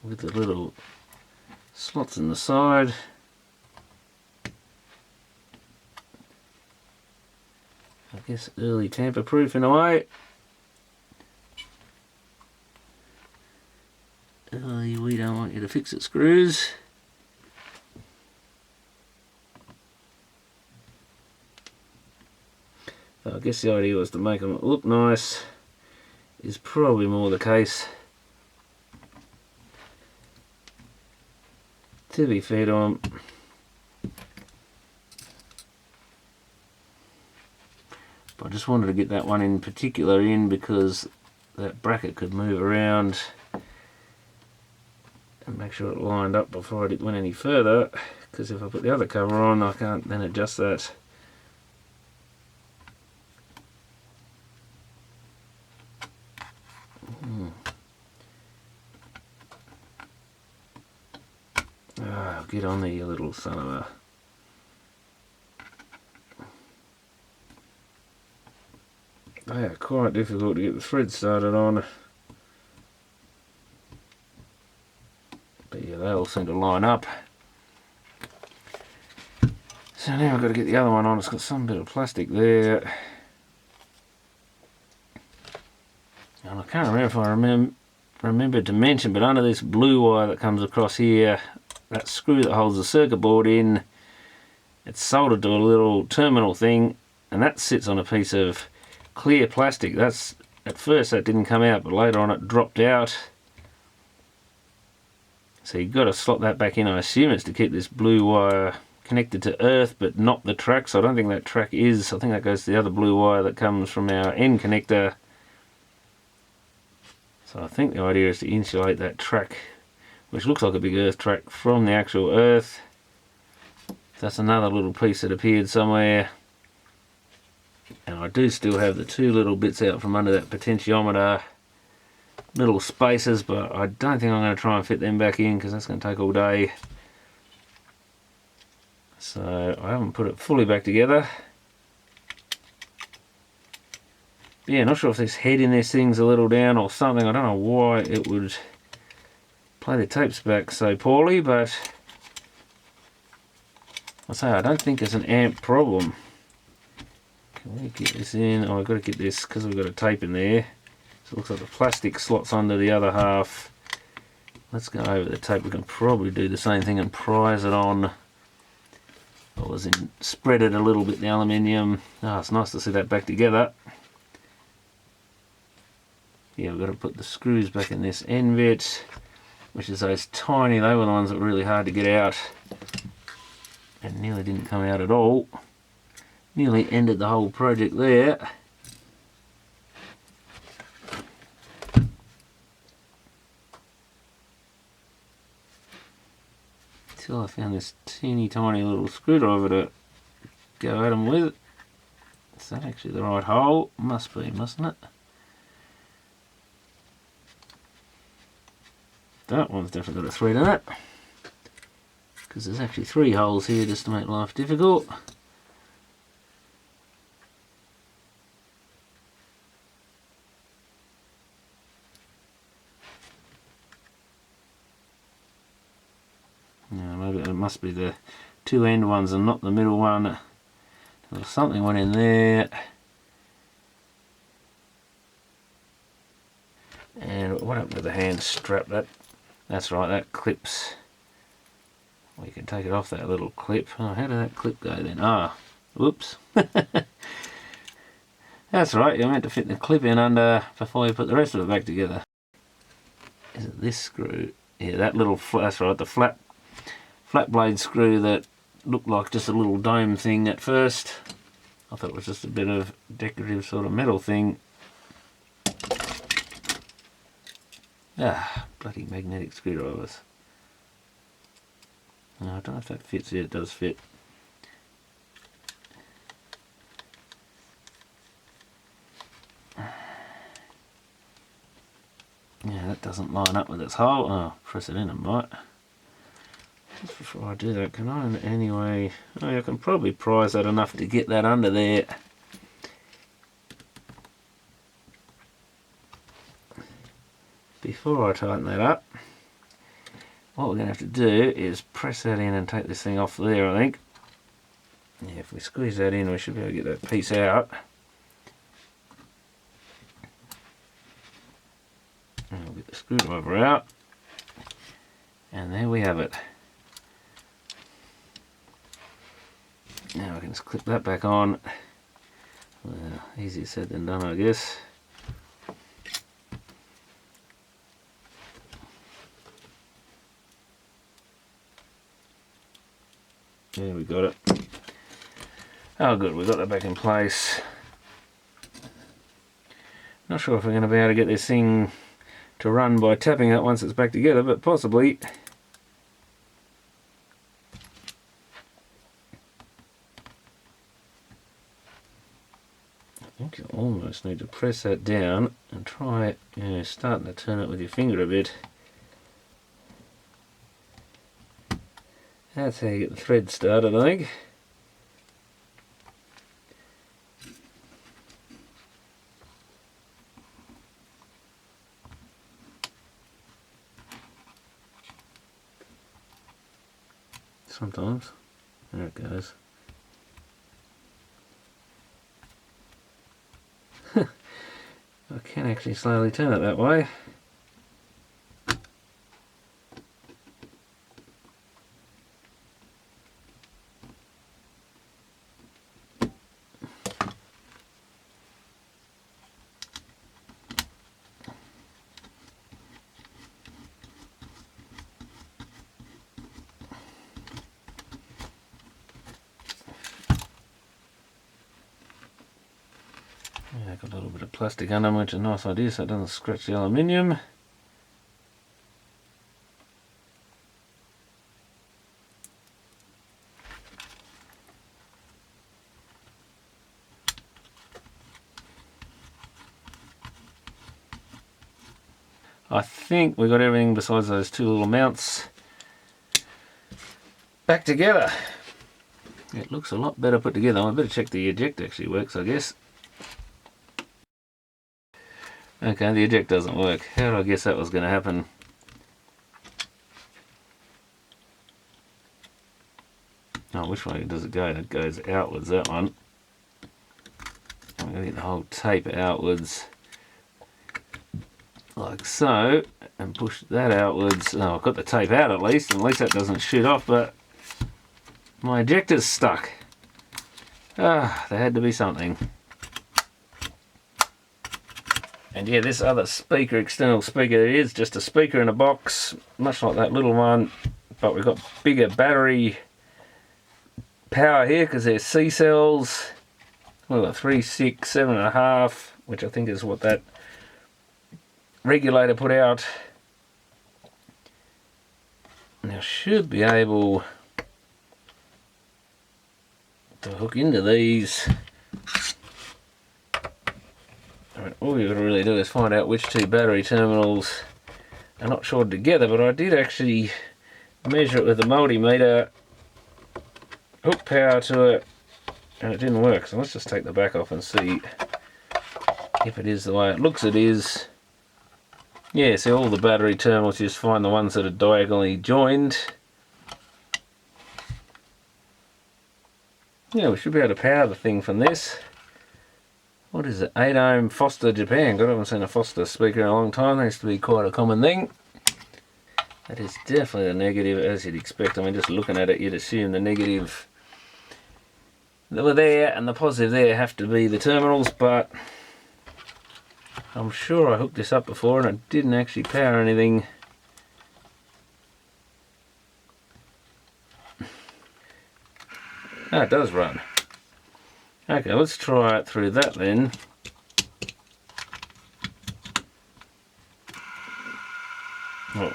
With the little slots in the side. I guess early tamper-proof in a way. We don't want you to fix it screws. So I guess the idea was to make them look nice. Is probably more the case. To be fair to them. But I just wanted to get that one in particular in because that bracket could move around and make sure it lined up before it went any further, because if I put the other cover on I can't then adjust that. Oh, get on there, you little son of a... They are quite difficult to get the thread started on. But yeah, they all seem to line up. So now I've got to get the other one on. It's got some bit of plastic there. And I can't remember if I remembered to mention, but under this blue wire that comes across here, that screw that holds the circuit board in, it's soldered to a little terminal thing, and that sits on a piece of clear plastic. That's, at first that didn't come out, but later on it dropped out. So you've got to slot that back in. I assume it's to keep this blue wire connected to earth, but not the track. So I don't think that track is. I think that goes to the other blue wire that comes from our end connector. So I think the idea is to insulate that track, which looks like a big earth track, from the actual earth. That's another little piece that appeared somewhere. And I do still have the two little bits out from under that potentiometer, little spaces, but I don't think I'm going to try and fit them back in because that's going to take all day. So I haven't put it fully back together. But yeah, not sure if this head in this thing's a little down or something. I don't know why it would play the tapes back so poorly, but I say I don't think it's an amp problem. Can we get this in? Oh, I've got to get this because we've got a tape in there. So it looks like the plastic slots under the other half. Let's go over the tape. We can probably do the same thing and prise it on. Or as in spread it a little bit, the aluminium. Oh, it's nice to see that back together. Yeah, we've got to put the screws back in this end bit, which is those tiny, they were the ones that were really hard to get out. And nearly didn't come out at all. Nearly ended the whole project there. Till I found this teeny tiny little screwdriver to go at them with. Is that actually the right hole? Must be, mustn't it? That one's definitely got a thread in it. Because there's actually 3 holes here just to make life difficult. Yeah, maybe it must be the 2 end ones and not the middle one. Something went in there. And what happened to the hand strap? That's right, that clips. Well, you can take it off that little clip. Oh, how did that clip go then? Ah, whoops. That's right, you're meant to fit the clip in under before you put the rest of it back together. Is it this screw? Yeah, that little, that's right, the flat blade screw that looked like just a little dome thing at first. I thought it was just a bit of decorative sort of metal thing. Ah, bloody magnetic screwdrivers. No, I don't know if that fits. Yeah, it does fit. Yeah, that doesn't line up with its hole. Oh, press it in, it might. Just before I do that, can I in any way... Oh, I can probably prise that enough to get that under there. Before I tighten that up, what we're going to have to do is press that in and take this thing off there, I think. Yeah, if we squeeze that in, we should be able to get that piece out. And we'll get the screwdriver out. And there we have it. Now I can just clip that back on. Well, easier said than done, I guess. Yeah, we got it. Oh good, we got that back in place. Not sure if we're going to be able to get this thing to run by tapping it once it's back together, but possibly. almost need to press that down and try, starting to turn it with your finger a bit. That's how you get the thread started, I think. Sometimes. There it goes. I can actually slowly turn it that way. Yeah, got a little bit of plastic under them, which is a nice idea so it doesn't scratch the aluminium. I think we got everything besides those two little mounts back together. It looks a lot better put together. I better check the eject actually works, I guess. Okay, the eject doesn't work. How did I guess that was going to happen? Oh, which way does it go? It goes outwards, that one. I'm going to get the whole tape outwards. Like so, and push that outwards. Oh, I've got the tape out at least that doesn't shoot off, but my ejector's stuck. Ah, there had to be something. And yeah, this other speaker, external speaker, it is just a speaker in a box, much like that little one, but we've got bigger battery power here because they're C cells. We've got 3, 6, 7.5, which I think is what that regulator put out. Now should be able to hook into these. All you've got to really do is find out which two battery terminals are not shorted together, but I did actually measure it with the multimeter, hook power to it, and it didn't work. So let's just take the back off and see if it is the way it looks it is. Yeah, so all the battery terminals, you just find the ones that are diagonally joined. Yeah, we should be able to power the thing from this. What is it? 8 ohm Foster Japan. God, I haven't seen a Foster speaker in a long time. That used to be quite a common thing. That is definitely a negative, as you'd expect. I mean, just looking at it, you'd assume the negative that were there and the positive there have to be the terminals, but I'm sure I hooked this up before and it didn't actually power anything. Ah, it does run. Okay, let's try it through that then. Oh.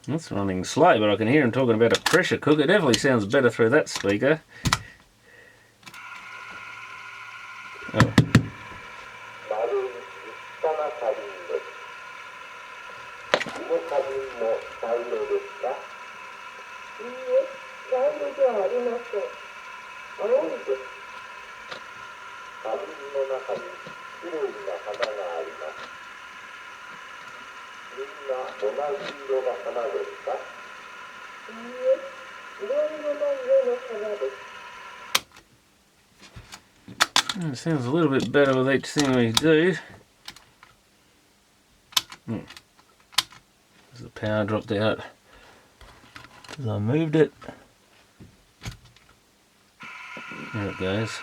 That's running slow, but I can hear him talking about a pressure cooker. It definitely sounds better through that speaker. Oh. It sounds a little bit better with each thing we do. As the power dropped out because I moved it. There it goes.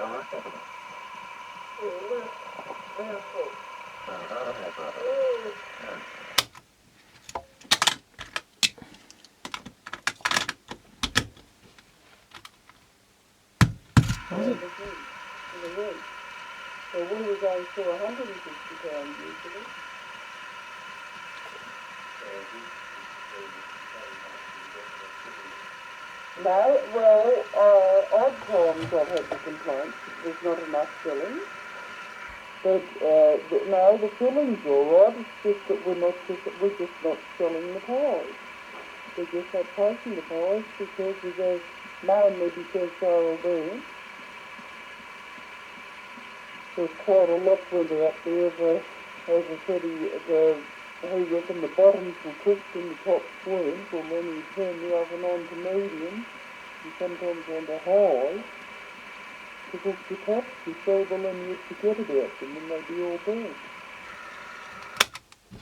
So we were going to £150 usually. No, well, odd times I've had the complaint there's not enough filling. But no, the filling's all right. It's just that we're just not selling the pies. We're just not placing the pies because mainly because they're all there. There's quite a lot further up there of as I said, he reckon the bottoms were cooked and the tops weren't, or then you turn the oven on to medium and sometimes on to high to cook the tops before then you forget about them and they'd be all burnt.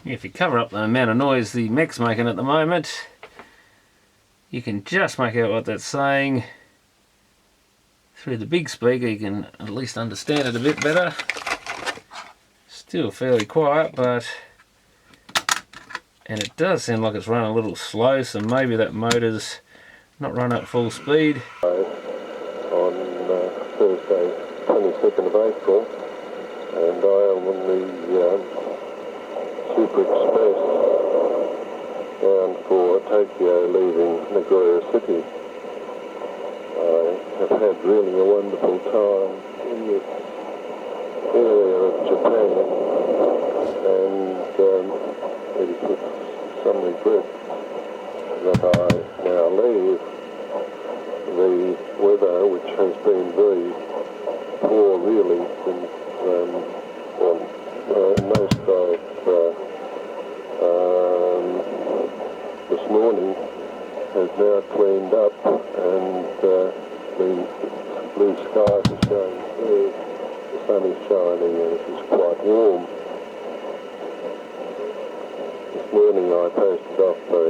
If you cover up the amount of noise the mech's making at the moment, you can just make out what that's saying. Through the big speaker you can at least understand it a bit better. Still fairly quiet, and it does sound like it's running a little slow, so maybe that motor's not run at full speed. On Thursday, 22nd of April, and I am on the Super Express bound for Tokyo, leaving Nagoya City. I have had really a wonderful time in this area of Japan, and it is with some regret that I now leave. The weather, which has been very poor really since most of this morning, has now cleaned up, and the blue skies are showing through, the sun is shining, and it is quite warm. This morning I posted off a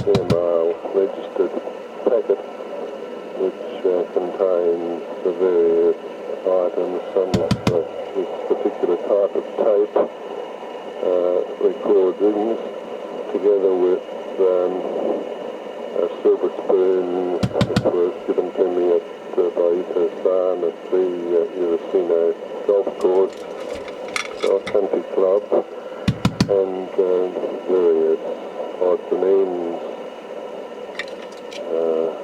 airmail registered packet which contains the various items, some of this particular type of tape recordings, together with a silver spoon which was given to me by Ito-san at the Urasino Golf Course, Country Club, and various odds and ends.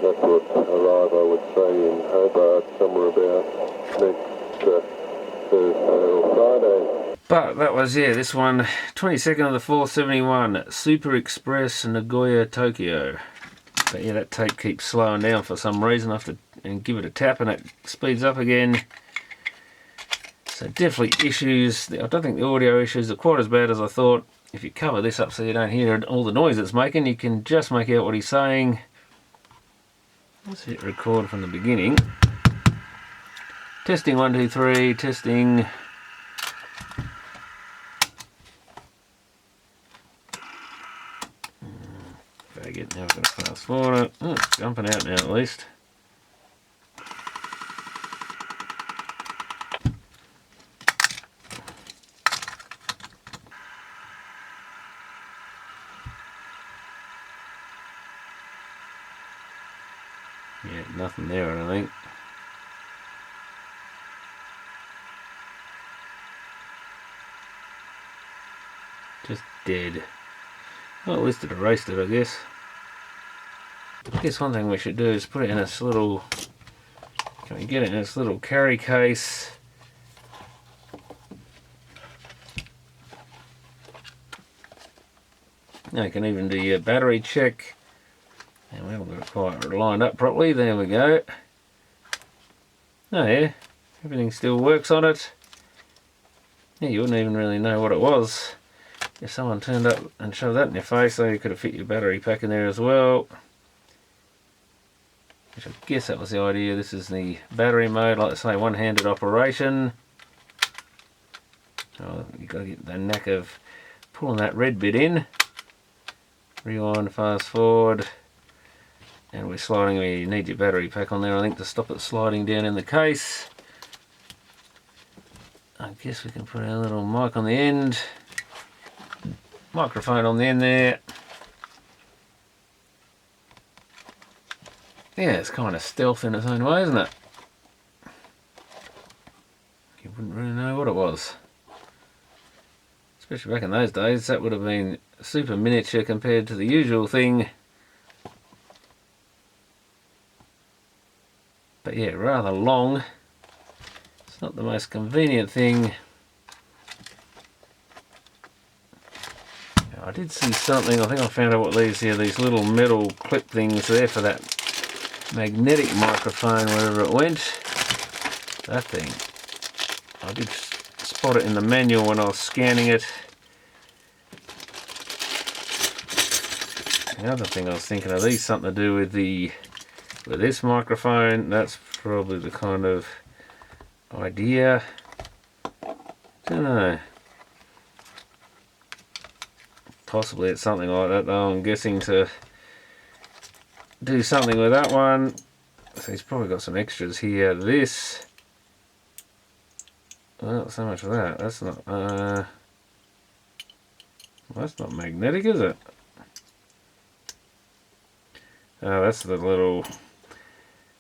That would arrive, I would say, in Hobart somewhere about next Thursday or Friday. But that was, this one, 22nd of the 4th, 71, Super Express, Nagoya, Tokyo. But that tape keeps slowing down for some reason. I have to give it a tap and it speeds up again. So definitely issues. I don't think the audio issues are quite as bad as I thought. If you cover this up so you don't hear all the noise it's making, you can just make out what he's saying. Let's hit record from the beginning. Testing 1, 2, 3, testing. Very good, now I've got to fast forward it. Oh, it's jumping out now at least. Yeah, nothing there, I don't think. Just dead. Well, at least it erased it, I guess. I guess one thing we should do is put it in this little... Can we get it in this little carry case? Now you can even do your battery check. And we haven't got it quite lined up properly. There we go. Oh yeah, everything still works on it. Yeah, you wouldn't even really know what it was if someone turned up and shoved that in your face. So you could have fit your battery pack in there as well. Which I guess that was the idea. This is the battery mode, like I say, one-handed operation. So you've got to get the knack of pulling that red bit in. Rewind, fast forward. And we're sliding, you need your battery pack on there, I think, to stop it sliding down in the case. I guess we can put our little mic on the end, microphone on the end there. Yeah, it's kind of stealth in its own way, isn't it? You wouldn't really know what it was. Especially back in those days, that would have been super miniature compared to the usual thing. But yeah, rather long. It's not the most convenient thing. I did see something, I think I found out what these here, these little metal clip things there for that magnetic microphone, wherever it went. That thing. I did spot it in the manual when I was scanning it. The other thing I was thinking, are these something to do with this microphone? That's probably the kind of idea. Don't know. Possibly it's something like that though. I'm guessing to do something with that one. So he's probably got some extras here. This. Well, not so much of that. That's not. That's not magnetic, is it? Oh, that's the little.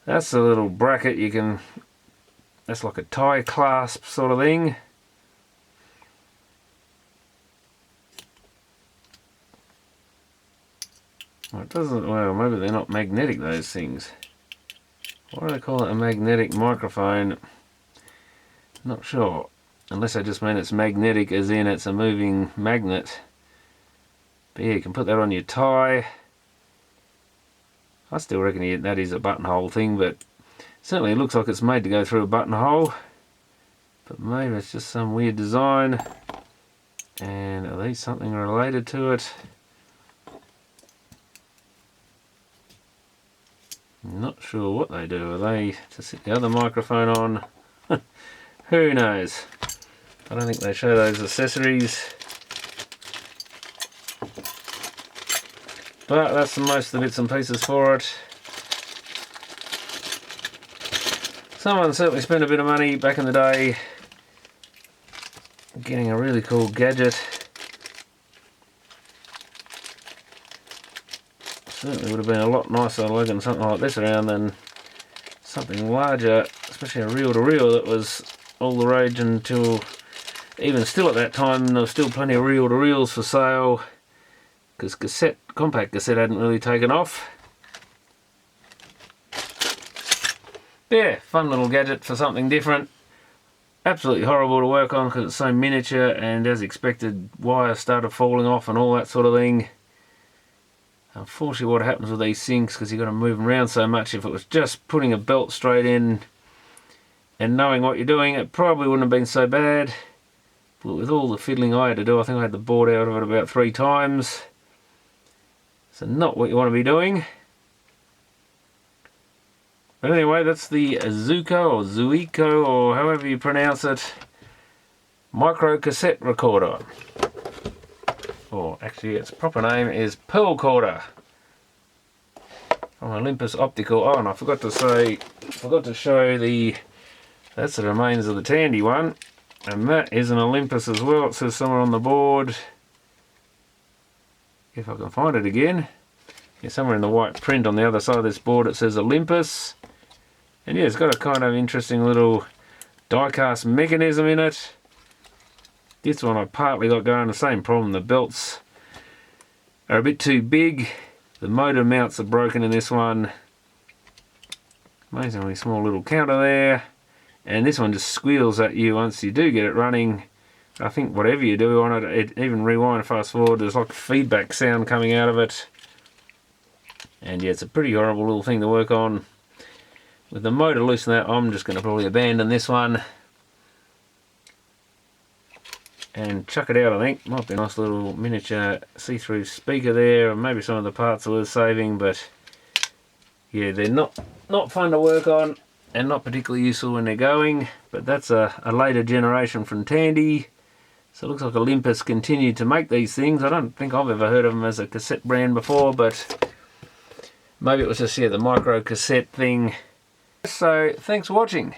That's the little bracket you can. That's like a tie clasp sort of thing. Well, it doesn't. Well, maybe they're not magnetic, those things. Why do they call it a magnetic microphone? Not sure. Unless I just mean it's magnetic as in it's a moving magnet. But yeah, you can put that on your tie. I still reckon that is a buttonhole thing, but certainly it looks like it's made to go through a buttonhole. But maybe it's just some weird design. And are these something related to it? Not sure what they do. Are they to sit the other microphone on? Who knows? I don't think they show those accessories. But that's most of the bits and pieces for it. Someone certainly spent a bit of money back in the day getting a really cool gadget. Certainly would have been a lot nicer lugging something like this around than something larger, especially a reel-to-reel that was all the rage until, even still at that time, there was still plenty of reel-to-reels for sale because compact cassette hadn't really taken off. Yeah, fun little gadget for something different. Absolutely horrible to work on because it's so miniature, and as expected, wires started falling off and all that sort of thing. Unfortunately, what happens with these things, because you've got to move them around so much, if it was just putting a belt straight in and knowing what you're doing, it probably wouldn't have been so bad. But with all the fiddling I had to do, I think I had the board out of it about 3 times. So not what you want to be doing. But anyway, that's the Zuiko or Zuiko or however you pronounce it, Microcassette recorder. Or actually its proper name is Pearlcorder from Olympus Optical. Oh, and I forgot to show that's the remains of the Tandy one, and that is an Olympus as well. It says somewhere on the board, if I can find it again, yeah, somewhere in the white print on the other side of this board it says Olympus. And yeah, it's got a kind of interesting little die-cast mechanism in it. This one I partly got going the same problem. The belts are a bit too big. The motor mounts are broken in this one. Amazingly small little counter there. And this one just squeals at you once you do get it running. I think whatever you do on it, it even rewind, fast forward, there's like feedback sound coming out of it. And yeah, it's a pretty horrible little thing to work on. With the motor loose in that, I'm just going to probably abandon this one and chuck it out. I think might be a nice little miniature see-through speaker there, and maybe some of the parts are worth saving, but yeah, they're not fun to work on and not particularly useful when they're going. But that's a later generation from Tandy, so it looks like Olympus continued to make these things. I don't think I've ever heard of them as a cassette brand before, but maybe it was just, yeah, the micro cassette thing. So thanks for watching.